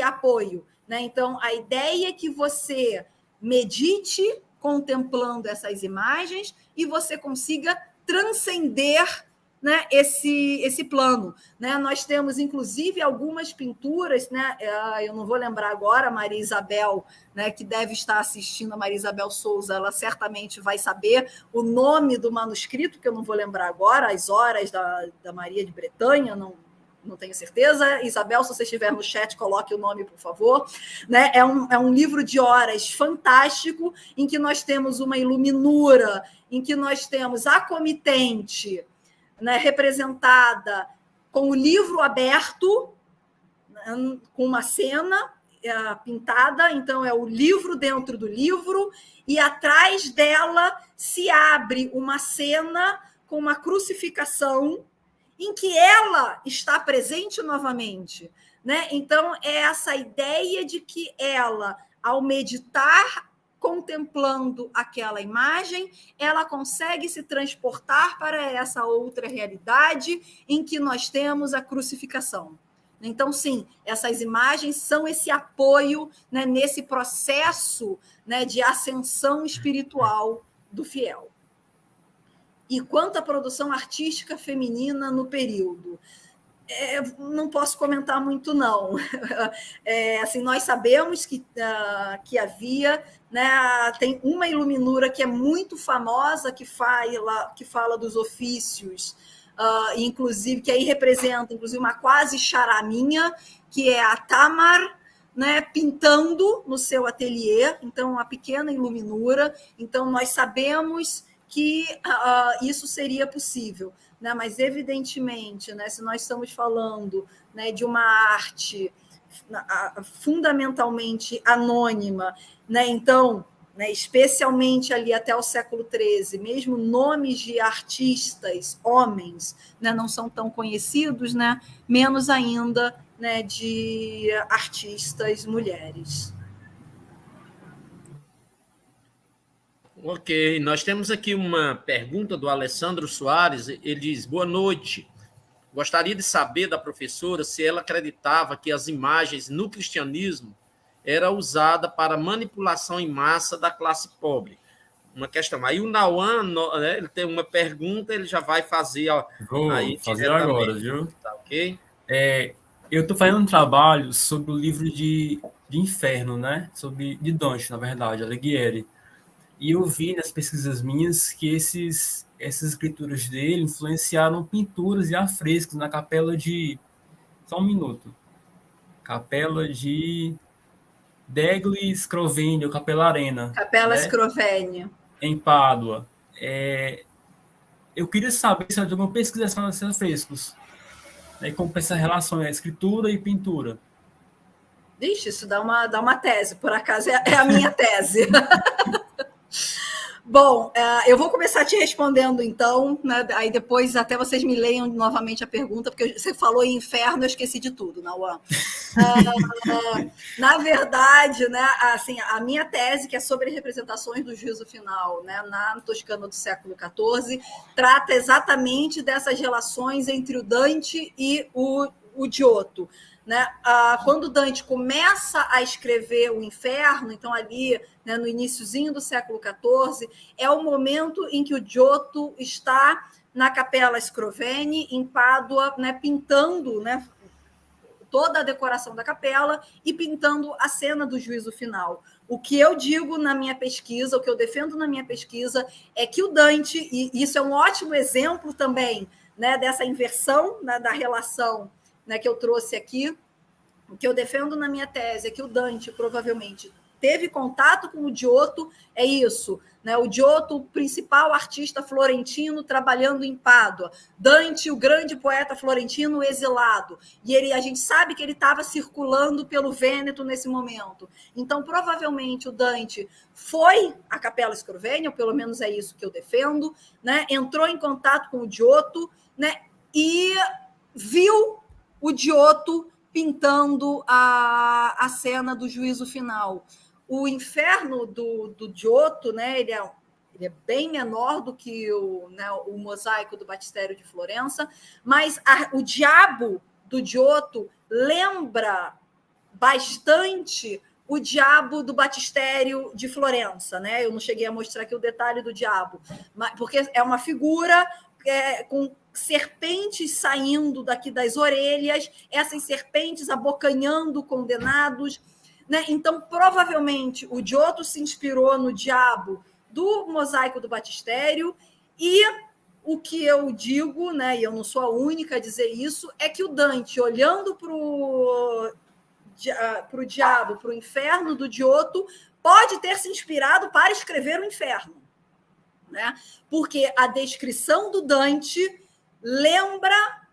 apoio. Né? Então, a ideia é que você medite contemplando essas imagens e você consiga transcender, né, esse plano. Né? Nós temos, inclusive, algumas pinturas, né? Eu não vou lembrar agora, a Maria Isabel, né, que deve estar assistindo, a Maria Isabel Souza, ela certamente vai saber o nome do manuscrito, que eu não vou lembrar agora, as horas da Maria de Bretanha, não tenho certeza. Isabel, se você estiver no chat, coloque o nome, por favor. Né? É um livro de horas fantástico, em que nós temos uma iluminura, em que nós temos a comitente, né, representada com o livro aberto, né, com uma cena pintada, então é o livro dentro do livro, e atrás dela se abre uma cena com uma crucificação em que ela está presente novamente. Né? Então, é essa ideia de que ela, ao meditar, contemplando aquela imagem, ela consegue se transportar para essa outra realidade em que nós temos a crucificação. Então, sim, essas imagens são esse apoio, né, nesse processo, né, de ascensão espiritual do fiel. E quanto à produção artística feminina no período, Não posso comentar muito, não. Assim, nós sabemos que havia, né, tem uma iluminura que é muito famosa, que fala dos ofícios, inclusive, que aí representa, inclusive, uma quase charaminha, que é a Tamar, né, pintando no seu ateliê, então, uma pequena iluminura. Então, nós sabemos que isso seria possível. Né, mas, evidentemente, né, se nós estamos falando, né, de uma arte fundamentalmente anônima, né, então, né, especialmente ali até o século XIII, mesmo nomes de artistas, homens, né, não são tão conhecidos, né, menos ainda, né, de artistas mulheres. Ok, nós temos aqui uma pergunta do Alessandro Soares. Ele diz: boa noite. Gostaria de saber da professora se ela acreditava que as imagens no cristianismo eram usadas para manipulação em massa da classe pobre. Uma questão. Aí o Nauan, né, ele tem uma pergunta, ele já vai fazer Vou fazer agora, viu? Tá, ok? Eu estou fazendo um trabalho sobre o livro de Inferno, né? De Dante, na verdade, Alighieri. E eu vi nas pesquisas minhas que essas escrituras dele influenciaram pinturas e afrescos na capela de... Só um minuto. Capela de Degli Scrovegni, Capela Arena. Capela né? Scrovegni. Em Pádua. Eu queria saber se ela tem alguma pesquisa nesses afrescos. Né? Como essa relação é escritura e pintura. Vixe, isso dá uma tese, por acaso é a minha tese. Bom, eu vou começar te respondendo, então, né? Aí depois até vocês me leiam novamente a pergunta, porque você falou em inferno, eu esqueci de tudo, Nauan. Na verdade, né, assim, a minha tese, que é sobre representações do juízo final, né, na Toscana do século XIV, trata exatamente dessas relações entre o Dante e o Giotto. Né? Quando Dante começa a escrever o Inferno, então ali, né, no iniciozinho do século XIV, é o momento em que o Giotto está na Capela Scrovegni, em Pádua, né, pintando, né, toda a decoração da capela e pintando a cena do juízo final. O que eu digo na minha pesquisa, o que eu defendo na minha pesquisa, é que o Dante, e isso é um ótimo exemplo também, né, dessa inversão, né, da relação, né, que eu trouxe aqui. O que eu defendo na minha tese é que o Dante provavelmente teve contato com o Giotto, é isso, né? O Giotto, o principal artista florentino trabalhando em Pádua, Dante, o grande poeta florentino exilado, e a gente sabe que ele estava circulando pelo Vêneto nesse momento. Então, provavelmente, o Dante foi à Capela Scrovegni, ou pelo menos é isso que eu defendo, né? Entrou em contato com o Giotto, né? E viu o Giotto pintando a cena do juízo final. O Inferno do Giotto, né, ele é bem menor do que o mosaico do Batistério de Florença, mas o diabo do Giotto lembra bastante o diabo do Batistério de Florença. Né? Eu não cheguei a mostrar aqui o detalhe do diabo, porque é uma figura com serpentes saindo daqui das orelhas, essas serpentes abocanhando condenados. Né? Então, provavelmente, o Giotto se inspirou no diabo do mosaico do Batistério, e o que eu digo, né, e eu não sou a única a dizer isso, é que o Dante, olhando para o diabo, para o inferno do Giotto, pode ter se inspirado para escrever o Inferno. Né? Porque a descrição do Dante lembra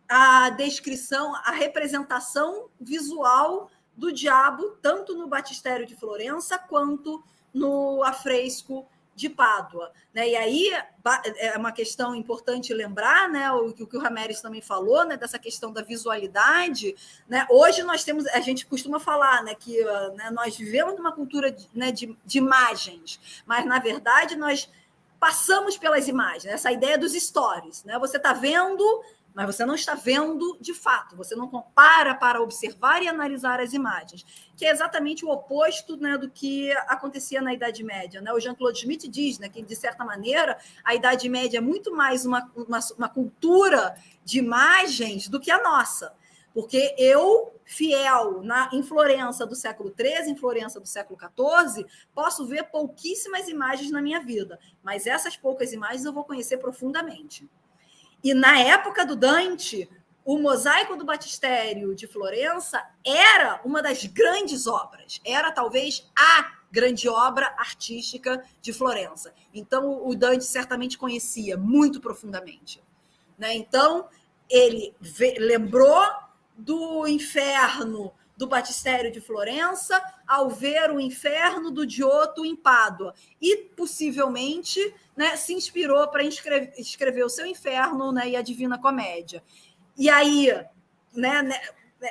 a descrição, a representação visual do diabo, tanto no Batistério de Florença quanto no afresco de Pádua. Né? E aí é uma questão importante lembrar, né, o que o Ramérez também falou, né, dessa questão da visualidade. Né? Hoje nós temos, a gente costuma falar, né, que né, nós vivemos numa cultura de imagens, mas na verdade nós passamos pelas imagens, essa ideia dos stories. Né? Você está vendo mas você não está vendo de fato, você não compara para observar e analisar as imagens, que é exatamente o oposto, né, do que acontecia na Idade Média, né? O Jean-Claude Schmitt diz, né, que, de certa maneira, a Idade Média é muito mais uma cultura de imagens do que a nossa. Porque eu, fiel em Florença do século XIII, em Florença do século XIV, posso ver pouquíssimas imagens na minha vida, mas essas poucas imagens eu vou conhecer profundamente. E na época do Dante, o Mosaico do Batistério de Florença era uma das grandes obras, era talvez a grande obra artística de Florença. Então, o Dante certamente conhecia muito profundamente, né? Então, ele lembrou do inferno do Batistério de Florença ao ver o inferno do Giotto em Pádua e possivelmente, né, se inspirou para escrever o seu Inferno, né, e a Divina Comédia. E aí, né,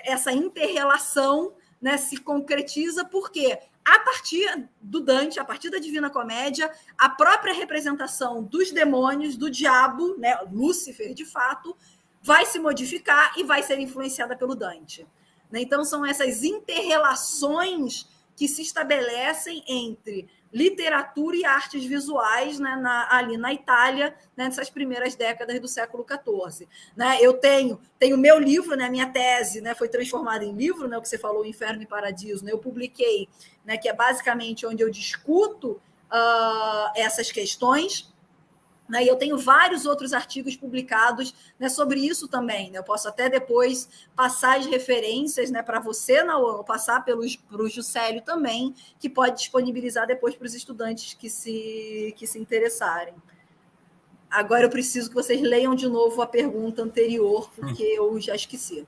essa inter-relação, né, se concretiza porque a partir do Dante, a partir da Divina Comédia, a própria representação dos demônios, do diabo, né, Lúcifer de fato, vai se modificar e vai ser influenciada pelo Dante. Então, são essas inter-relações que se estabelecem entre literatura e artes visuais, né, ali na Itália, né, nessas primeiras décadas do século XIV. Né? Eu tenho meu livro, né, minha tese, né, foi transformada em livro, né, o que você falou, Inferno e Paradiso, né, eu publiquei, né, que é basicamente onde eu discuto essas questões. E eu tenho vários outros artigos publicados, né, sobre isso também. Né? Eu posso até depois passar as referências, né, para você, ou passar para o Juscelio também, que pode disponibilizar depois para os estudantes que se interessarem. Agora eu preciso que vocês leiam de novo a pergunta anterior, porque eu já esqueci.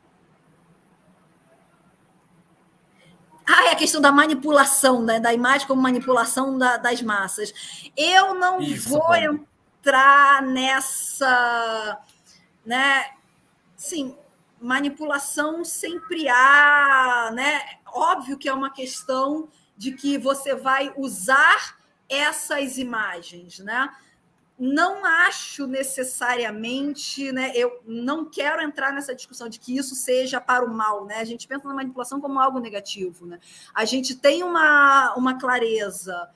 É a questão da manipulação, né, da imagem como manipulação das massas. Eu não vou entrar nessa, né? Sim, manipulação sempre há, né? Óbvio que é uma questão de que você vai usar essas imagens, né? Não acho necessariamente, né? Eu não quero entrar nessa discussão de que isso seja para o mal, né? A gente pensa na manipulação como algo negativo, né? A gente tem uma clareza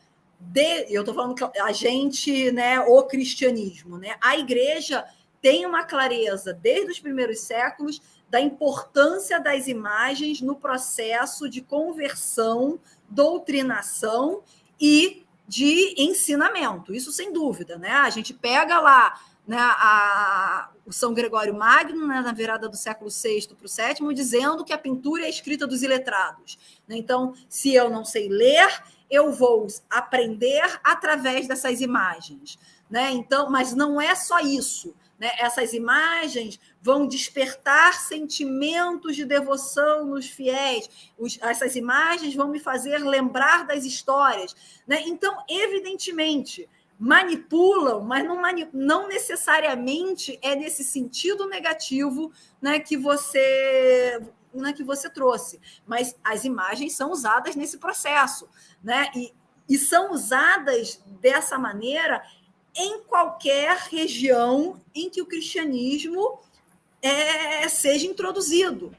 eu estou falando a gente, né? O cristianismo, né? A igreja tem uma clareza desde os primeiros séculos da importância das imagens no processo de conversão, doutrinação e de ensinamento, isso sem dúvida, né? A gente pega lá, né, o São Gregório Magno, né, na virada do século VI para o VII, dizendo que a pintura é a escrita dos iletrados. Então, se eu não sei ler, eu vou aprender através dessas imagens, né? Então, mas não é só isso. Né? Essas imagens vão despertar sentimentos de devoção nos fiéis. Essas imagens vão me fazer lembrar das histórias. Né? Então, evidentemente, manipulam, mas não necessariamente é nesse sentido negativo, né, que você trouxe. Mas as imagens são usadas nesse processo. Né? E são usadas dessa maneira em qualquer região em que o cristianismo seja introduzido.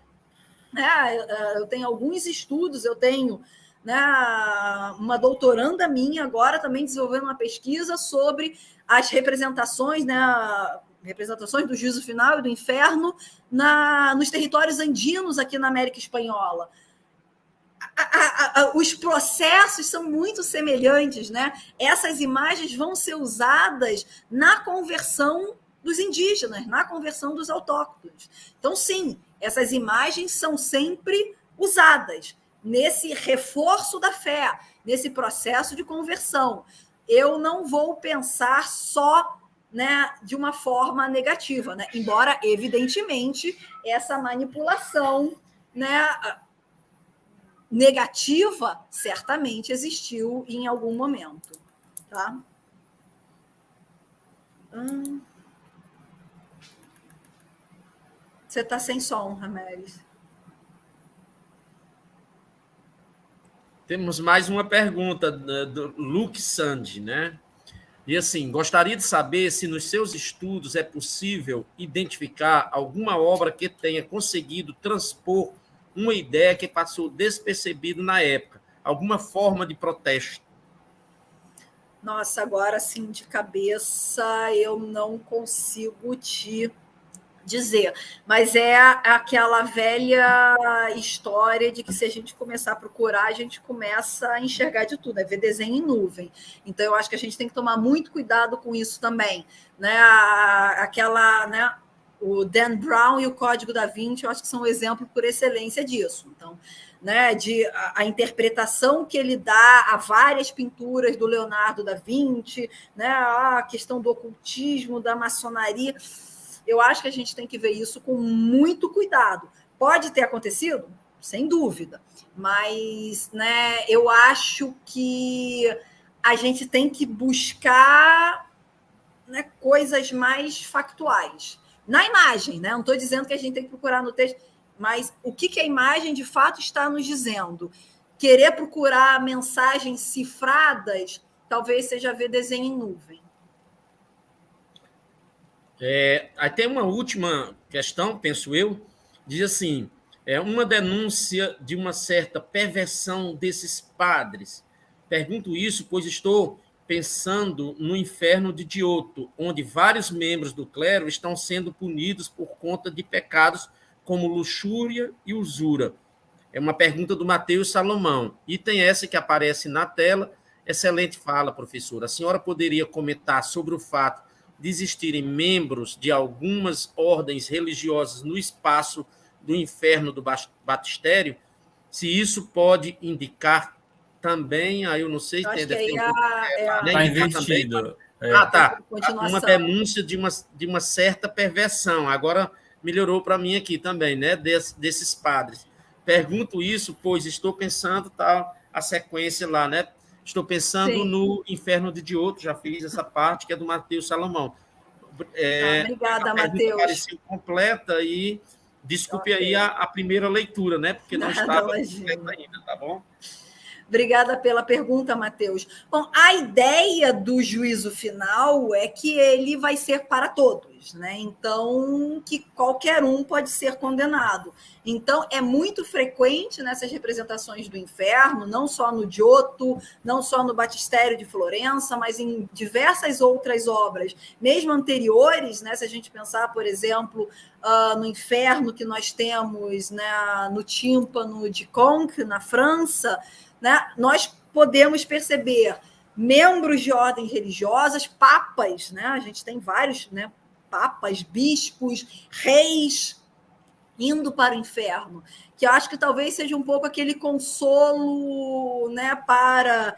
Eu tenho alguns estudos, eu tenho, né, uma doutoranda minha agora também desenvolvendo uma pesquisa sobre as representações, né, representações do juízo final e do inferno nos territórios andinos aqui na América Espanhola. Os processos são muito semelhantes, né? Essas imagens vão ser usadas na conversão dos indígenas, na conversão dos autóctones. Então, sim, essas imagens são sempre usadas nesse reforço da fé, nesse processo de conversão. Eu não vou pensar só, né, de uma forma negativa, né? Embora, evidentemente, essa manipulação, né, negativa certamente existiu em algum momento, tá? Você está sem som, Rameres. Temos mais uma pergunta do Luke Sandy, né? E assim, gostaria de saber se nos seus estudos é possível identificar alguma obra que tenha conseguido transpor uma ideia que passou despercebido na época, alguma forma de protesto. Nossa, agora assim de cabeça eu não consigo te dizer, mas é aquela velha história de que se a gente começar a procurar, a gente começa a enxergar de tudo, ver desenho em nuvem. Então eu acho que a gente tem que tomar muito cuidado com isso também, né? Aquela, né? O Dan Brown e o Código da Vinci, eu acho que são um exemplo por excelência disso. Então, né, a interpretação que ele dá a várias pinturas do Leonardo da Vinci, né, a questão do ocultismo, da maçonaria. Eu acho que a gente tem que ver isso com muito cuidado. Pode ter acontecido? Sem dúvida. Mas, né, eu acho que a gente tem que buscar, né, coisas mais factuais. Na imagem, né? Não estou dizendo que a gente tem que procurar no texto, mas o que a imagem de fato está nos dizendo? Querer procurar mensagens cifradas, talvez seja ver desenho em nuvem. Aí tem uma última questão, penso eu, diz assim, uma denúncia de uma certa perversão desses padres. Pergunto isso, pois estou pensando no inferno de Dioto, onde vários membros do clero estão sendo punidos por conta de pecados como luxúria e usura. É uma pergunta do Mateus Salomão. E tem essa que aparece na tela. Excelente fala, professora. A senhora poderia comentar sobre o fato de existirem membros de algumas ordens religiosas no espaço do inferno do batistério? Se isso pode indicar também, aí eu não sei, deve ter Está investido. Tá. Uma denúncia de uma certa perversão. Agora melhorou para mim aqui também, né? Desses padres. Pergunto isso, pois estou pensando, tá, a sequência lá, né? Estou pensando no Inferno de Dioto, já fiz essa parte, que é do Mateus Salomão. Obrigada, a pergunta Mateus. pareceu completa e desculpe aí a primeira leitura, né? Porque não estava completa ainda, tá bom? Obrigada pela pergunta, Mateus. Bom, a ideia do juízo final é que ele vai ser para todos, né? Então, que qualquer um pode ser condenado. Então, é muito frequente nessas representações do inferno, não só no Giotto, não só no Batistério de Florença, mas em diversas outras obras, mesmo anteriores, né? Se a gente pensar, por exemplo, no inferno que nós temos, né, no tímpano de Conques, na França, né, nós podemos perceber membros de ordens religiosas, papas, né, a gente tem vários, né, papas, bispos, reis indo para o inferno, que eu acho que talvez seja um pouco aquele consolo, né, para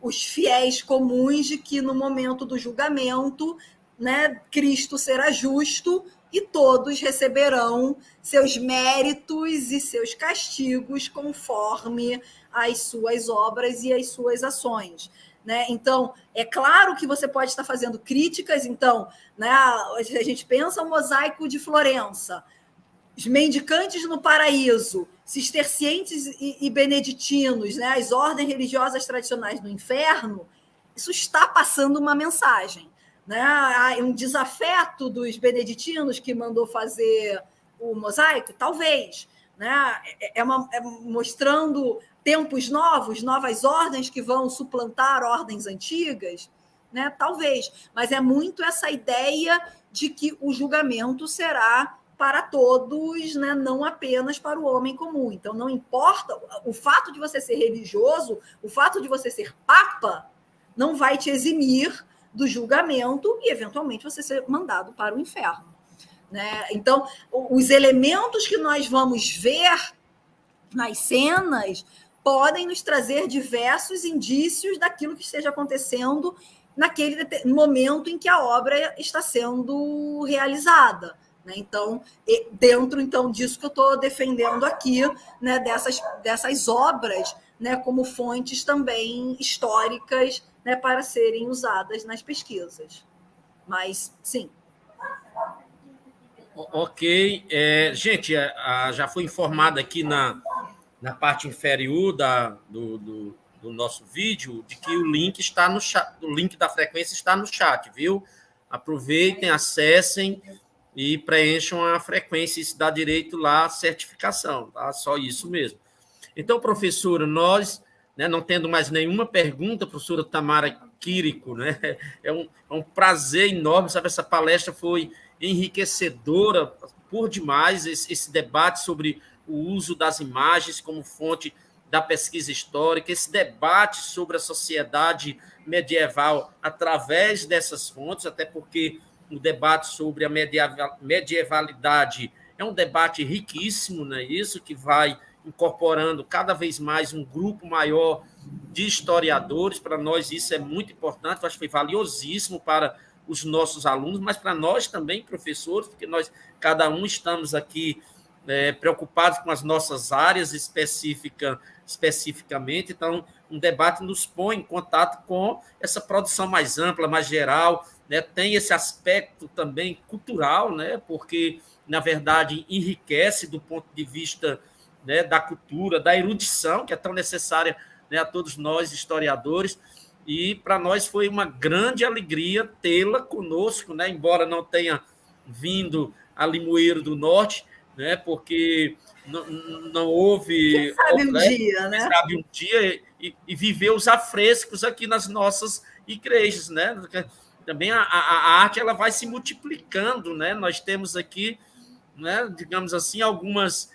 os fiéis comuns de que no momento do julgamento, né, Cristo será justo e todos receberão seus méritos e seus castigos conforme as suas obras e as suas ações. Né? Então, é claro que você pode estar fazendo críticas. Então, né, a gente pensa o mosaico de Florença, os mendicantes no paraíso, cistercienses e beneditinos, né, as ordens religiosas tradicionais no inferno, isso está passando uma mensagem. Né? Há um desafeto dos beneditinos que mandou fazer o mosaico? Talvez. Né? Mostrando tempos novos, novas ordens que vão suplantar ordens antigas? Né? Talvez. Mas é muito essa ideia de que o julgamento será para todos, né? Não apenas para o homem comum. Então, não importa o fato de você ser religioso, o fato de você ser papa, não vai te eximir do julgamento e, eventualmente, você ser mandado para o inferno. Né? Então, os elementos que nós vamos ver nas cenas podem nos trazer diversos indícios daquilo que esteja acontecendo naquele momento em que a obra está sendo realizada. Então, dentro então, disso que eu estou defendendo aqui, né, dessas obras, né, como fontes também históricas, né, para serem usadas nas pesquisas. Mas, sim. Ok. Gente, já foi informado aqui na parte inferior do nosso vídeo, de que o link está no chat, o link da frequência está no chat, viu? Aproveitem, acessem e preencham a frequência, isso dá direito lá à certificação, tá? Só isso mesmo. Então, professora, nós, né, não tendo mais nenhuma pergunta, professora Tamara Quirico, né? É um prazer enorme, sabe? Essa palestra foi enriquecedora por demais, esse debate sobre o uso das imagens como fonte da pesquisa histórica, esse debate sobre a sociedade medieval através dessas fontes, até porque o debate sobre a medievalidade é um debate riquíssimo, não é isso? Que vai incorporando cada vez mais um grupo maior de historiadores. Para nós isso é muito importante, eu acho que foi valiosíssimo para os nossos alunos, mas para nós também, professores, porque nós, cada um, estamos aqui preocupados com as nossas áreas especificamente, então um debate nos põe em contato com essa produção mais ampla, mais geral, né? Tem esse aspecto também cultural, né? Porque, na verdade, enriquece do ponto de vista, né, da cultura, da erudição, que é tão necessária, né, a todos nós, historiadores, e para nós foi uma grande alegria tê-la conosco, né? Embora não tenha vindo a Limoeiro do Norte, né? Porque não houve... Quem sabe um dia, né? Sabe um dia e viver os afrescos aqui nas nossas igrejas, né? Também a arte ela vai se multiplicando, né? Nós temos aqui, né, digamos assim, algumas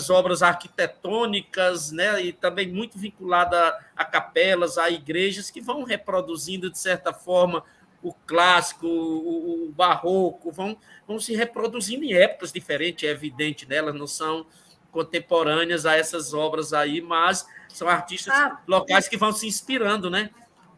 obras arquitetônicas, né, e também muito vinculada a capelas, a igrejas, que vão reproduzindo, de certa forma, o clássico, o barroco, vão se reproduzindo em épocas diferentes, é evidente, né? Elas não são contemporâneas a essas obras aí, mas são artistas locais que vão se inspirando, né?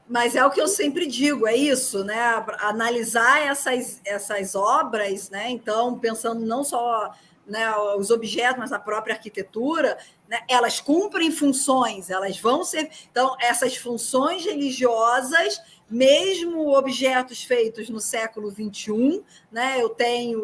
Mas é o que eu sempre digo, é isso, né? Analisar essas obras, né? Então, pensando não só, né, os objetos, mas a própria arquitetura, né? Elas cumprem funções, elas vão ser... Então, essas funções religiosas, mesmo objetos feitos no século XXI, né? Eu tenho,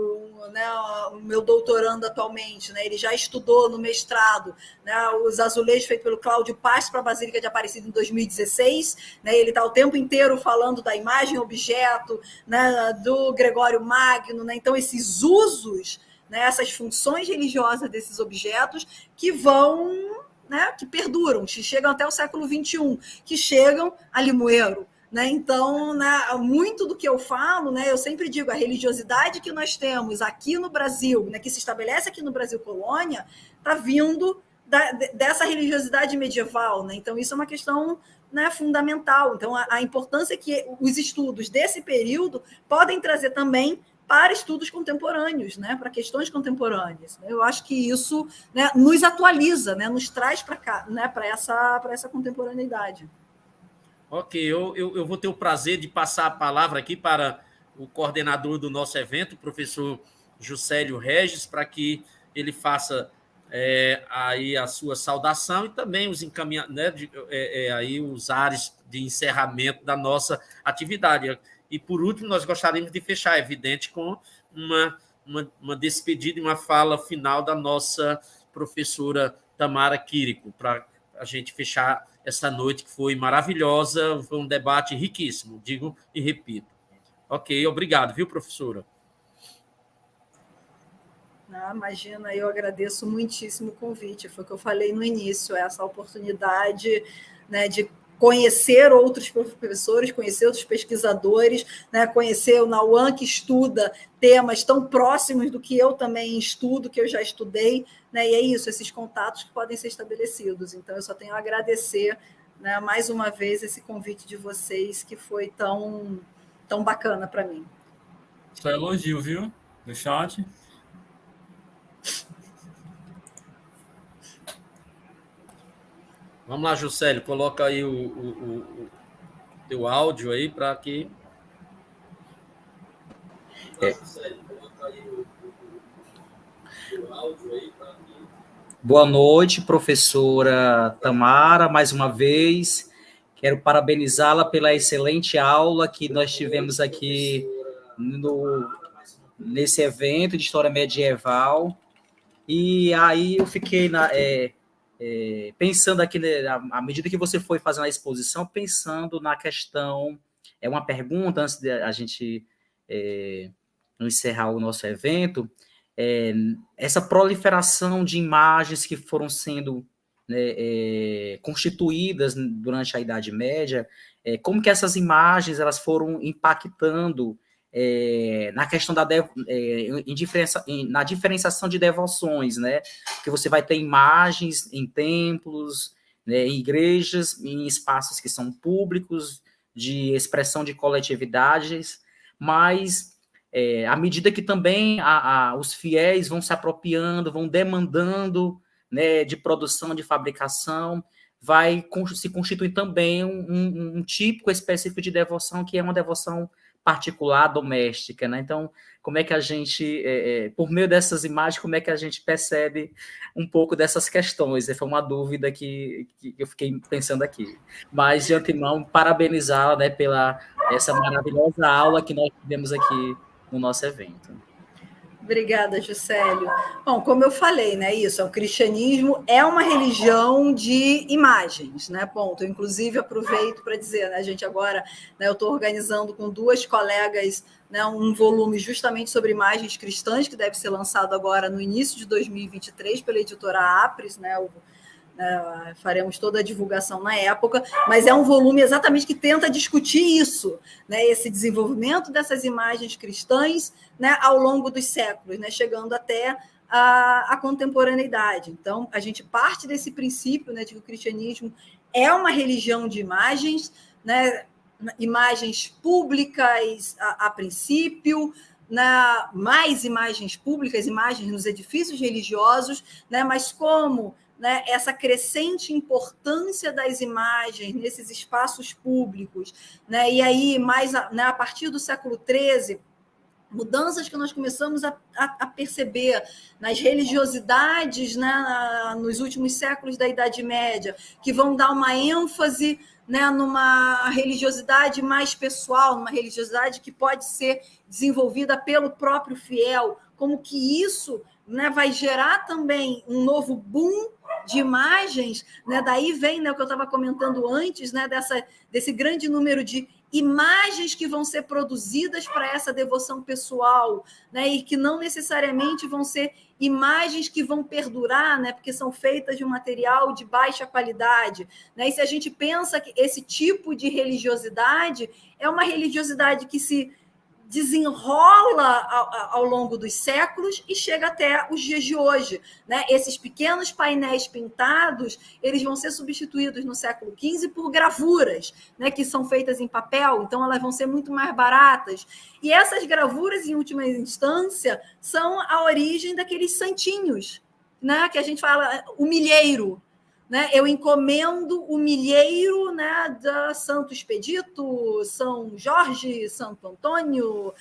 né, o meu doutorando atualmente, né? Ele já estudou no mestrado, né, os azulejos feitos pelo Cláudio Paz para a Basílica de Aparecida em 2016, né? Ele está o tempo inteiro falando da imagem objeto, né, do Gregório Magno, né? Então, esses usos, né, essas funções religiosas desses objetos que vão, né, que perduram, que chegam até o século XXI, que chegam a Limoeiro, né? Então, né, muito do que eu falo, né, eu sempre digo, a religiosidade que nós temos aqui no Brasil, né, que se estabelece aqui no Brasil colônia, está vindo dessa religiosidade medieval, né? Então, isso é uma questão, né, fundamental. Então, a importância que os estudos desse período podem trazer também para estudos contemporâneos, né, para questões contemporâneas. Eu acho que isso, né, nos atualiza, né, nos traz para cá, né, para essa contemporaneidade. Ok, eu vou ter o prazer de passar a palavra aqui para o coordenador do nosso evento, o professor Juscelio Regis, para que ele faça aí a sua saudação e também os encaminhamentos, né, aí os ares de encerramento da nossa atividade. E, por último, nós gostaríamos de fechar, é evidente, com uma despedida e uma fala final da nossa professora Tamara Quirico, para a gente fechar essa noite que foi maravilhosa, foi um debate riquíssimo, digo e repito. Ok, obrigado, viu, professora? Imagina, eu agradeço muitíssimo o convite, foi o que eu falei no início, essa oportunidade, né, de conhecer outros professores, conhecer outros pesquisadores, né, conhecer o Nauan, que estuda temas tão próximos do que eu também estudo, que eu já estudei, né, e é isso, esses contatos que podem ser estabelecidos. Então, eu só tenho a agradecer, né, mais uma vez esse convite de vocês, que foi tão bacana para mim. Só elogio, viu? No chat. Vamos lá, Juscelio, coloca aí o teu áudio aí para que... Boa noite, professora Tamara, mais uma vez. Quero parabenizá-la pela excelente aula que nós tivemos aqui nesse evento de História Medieval. E aí eu fiquei pensando aqui, à medida que você foi fazendo a exposição, pensando na questão, uma pergunta antes de a gente encerrar o nosso evento, essa proliferação de imagens que foram sendo constituídas durante a Idade Média, como que essas imagens elas foram impactando na questão na diferenciação de devoções, né? Porque você vai ter imagens em templos, né, em igrejas, em espaços que são públicos, de expressão de coletividades, mas à medida que também os fiéis vão se apropriando, vão demandando, né, de produção, de fabricação, vai se constituir também um típico específico de devoção, que é uma devoção particular, doméstica, né? Então, como é que a gente, por meio dessas imagens, como é que a gente percebe um pouco dessas questões? Foi uma dúvida que eu fiquei pensando aqui. Mas, de antemão, parabenizá-la, né, pela essa maravilhosa aula que nós tivemos aqui no nosso evento. Obrigada, Juscelio. Bom, como eu falei, né, o cristianismo é uma religião de imagens, né, ponto. Eu, inclusive, aproveito para dizer, né, a gente agora, né, eu estou organizando com 2 colegas, né, um volume justamente sobre imagens cristãs, que deve ser lançado agora no início de 2023 pela editora Apres, né, faremos toda a divulgação na época, mas é um volume exatamente que tenta discutir isso, né, esse desenvolvimento dessas imagens cristãs, né, ao longo dos séculos, né, chegando até a contemporaneidade. Então, a gente parte desse princípio, né, de que o cristianismo é uma religião de imagens, né, imagens públicas a princípio, mais imagens públicas, imagens nos edifícios religiosos, né, mas como, né, essa crescente importância das imagens nesses espaços públicos, né, e aí, mais a partir do século XIII, mudanças que nós começamos a perceber nas religiosidades, né, nos últimos séculos da Idade Média, que vão dar uma ênfase, né, numa religiosidade mais pessoal, numa religiosidade que pode ser desenvolvida pelo próprio fiel, como que isso, né, vai gerar também um novo boom de imagens, né? Daí vem, né, o que eu estava comentando antes, né, desse grande número de imagens que vão ser produzidas para essa devoção pessoal, né, e que não necessariamente vão ser imagens que vão perdurar, né, porque são feitas de um material de baixa qualidade, né? E se a gente pensa que esse tipo de religiosidade é uma religiosidade que se desenrola ao longo dos séculos e chega até os dias de hoje, né? Esses pequenos painéis pintados, eles vão ser substituídos no século XV por gravuras, né, que são feitas em papel, então elas vão ser muito mais baratas. E essas gravuras, em última instância, são a origem daqueles santinhos, né, que a gente fala, o milheiro, né? Eu encomendo o milheiro, né, da Santo Expedito, São Jorge, Santo Antônio,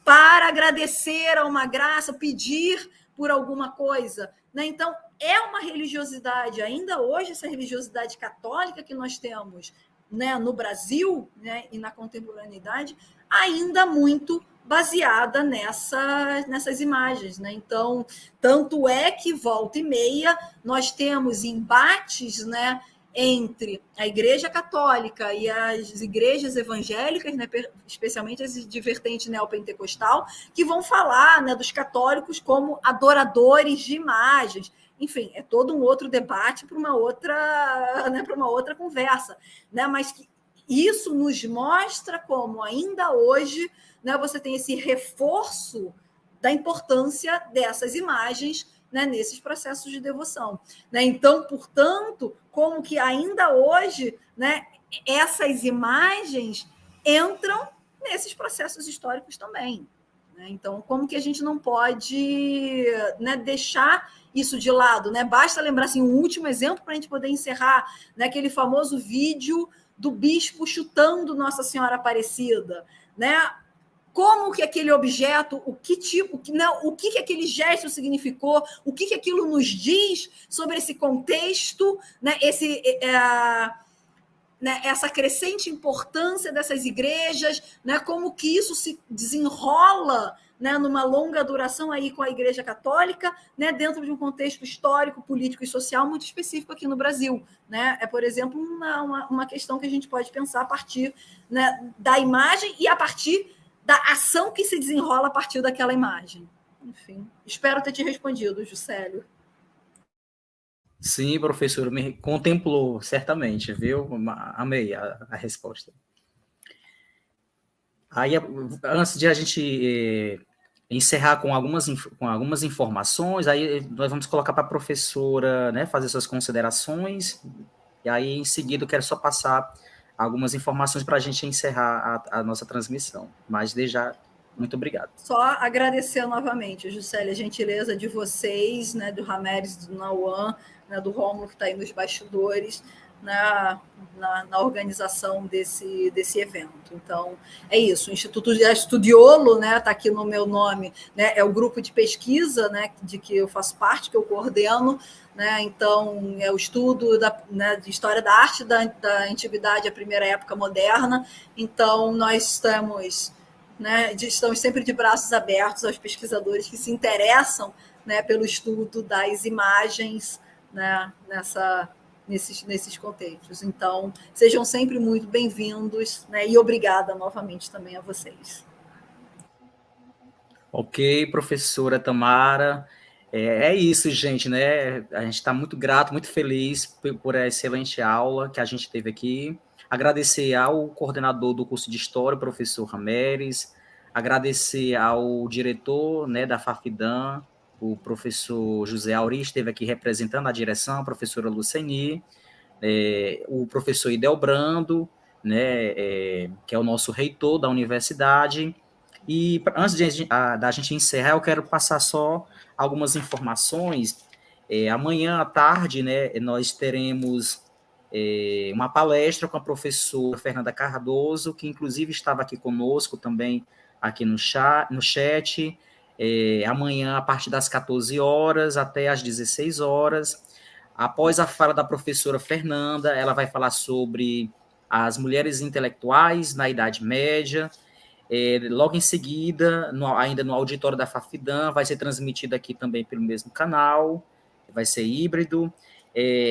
para agradecer a uma graça, pedir por alguma coisa, né? Então, é uma religiosidade, ainda hoje, essa religiosidade católica que nós temos, né, no Brasil, né, e na contemporaneidade, ainda muito baseada nessas imagens, né? Então, tanto é que, volta e meia, nós temos embates, né, entre a Igreja Católica e as igrejas evangélicas, né, especialmente as de vertente neopentecostal, que vão falar, né, dos católicos como adoradores de imagens. Enfim, é todo um outro debate para uma outra, né, para uma outra conversa, né? Mas que isso nos mostra como, ainda hoje, né, você tem esse reforço da importância dessas imagens, né, nesses processos de devoção, né? Então, portanto, como que ainda hoje, né, essas imagens entram nesses processos históricos também, né? Então, como que a gente não pode, né, deixar isso de lado, né? Basta lembrar assim, um último exemplo para a gente poder encerrar, né, aquele famoso vídeo do bispo chutando Nossa Senhora Aparecida, né? Como que aquele objeto, o que aquele gesto significou, o que aquilo nos diz sobre esse contexto, né, essa crescente importância dessas igrejas, né, como que isso se desenrola, né, numa longa duração aí com a Igreja Católica, né, dentro de um contexto histórico, político e social muito específico aqui no Brasil, né? É, por exemplo, uma questão que a gente pode pensar a partir, né, da imagem e a partir da ação que se desenrola a partir daquela imagem. Enfim, espero ter te respondido, Juscelio. Sim, professor, me contemplou, certamente, viu? Amei a resposta. Aí, antes de a gente encerrar com algumas informações, aí nós vamos colocar para a professora, né, fazer suas considerações, e aí, em seguida, eu quero só passar algumas informações para a gente encerrar a nossa transmissão. Mas, desde já, muito obrigado. Só agradecer novamente, Juscelia, a gentileza de vocês, né, do Ramérez, do Nauan, né, do Rômulo, que está aí nos bastidores, na organização desse evento. Então, é isso. O Instituto Estudiolo, né, está aqui no meu nome, né, é o grupo de pesquisa, né, de que eu faço parte, que eu coordeno, né, então, é o estudo né, de história da arte da antiguidade, a primeira época moderna. Então, nós estamos... né, estamos sempre de braços abertos aos pesquisadores que se interessam, né, pelo estudo das imagens, né, nesses contextos. Então, sejam sempre muito bem-vindos, né, e obrigada novamente também a vocês. Ok, professora Tamara. É isso, gente, né? A gente está muito grato, muito feliz por a excelente aula que a gente teve aqui. Agradecer ao coordenador do curso de História, o professor Ramérez, agradecer ao diretor, né, da Fafidam, o professor José Auri, esteve aqui representando a direção, a professora Luceni, o professor Idelbrando, né, que é o nosso reitor da universidade. E antes da gente encerrar, eu quero passar só algumas informações. Amanhã à tarde, né, nós teremos uma palestra com a professora Fernanda Cardoso, que inclusive estava aqui conosco também, aqui no chat. Amanhã, a partir das 14 horas até às 16 horas. Após a fala da professora Fernanda, ela vai falar sobre as mulheres intelectuais na Idade Média. Logo em seguida, ainda no auditório da Fafidam, vai ser transmitido aqui também pelo mesmo canal, vai ser híbrido.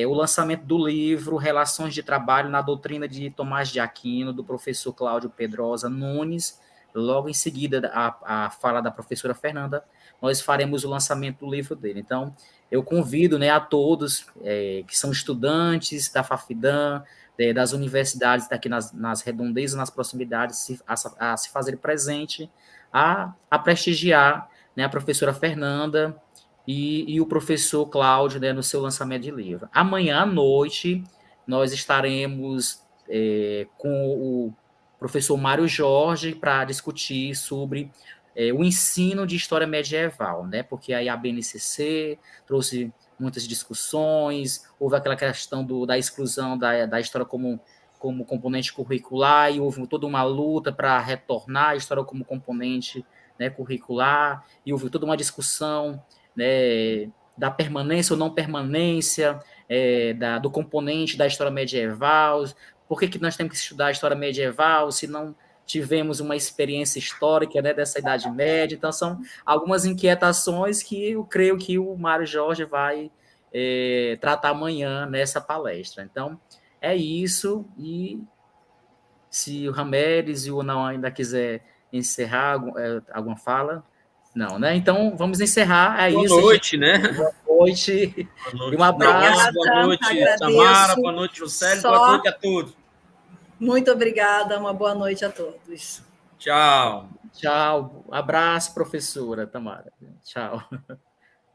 O lançamento do livro Relações de Trabalho na Doutrina de Tomás de Aquino, do professor Cláudio Pedrosa Nunes. Logo em seguida, a fala da professora Fernanda, nós faremos o lançamento do livro dele. Então, eu convido, né, a todos que são estudantes da Fafidam, das universidades daqui nas redondezas, nas proximidades, a se fazer presente, a prestigiar, né, a professora Fernanda e o professor Cláudio, né, no seu lançamento de livro. Amanhã à noite, nós estaremos com o professor Mário Jorge para discutir sobre o ensino de história medieval, né, porque aí a BNCC trouxe muitas discussões, houve aquela questão da exclusão da história como componente curricular, e houve toda uma luta para retornar a história como componente, né, curricular, e houve toda uma discussão, né, da permanência ou não permanência do componente da história medieval. Por que nós temos que estudar a história medieval se não tivemos uma experiência histórica, né, dessa Idade Média? Então, são algumas inquietações que eu creio que o Mário Jorge vai tratar amanhã nessa palestra. Então, é isso, e se o Ramérez e o Não ainda quiser encerrar alguma fala, não, né? Então, vamos encerrar, boa isso. Noite, né? Boa noite, boa noite, e um abraço. Boa noite, Tamara, boa noite, Juscelio, boa noite a todos. Muito obrigada, uma boa noite a todos. Tchau. Tchau, abraço, professora Tamara. Tchau.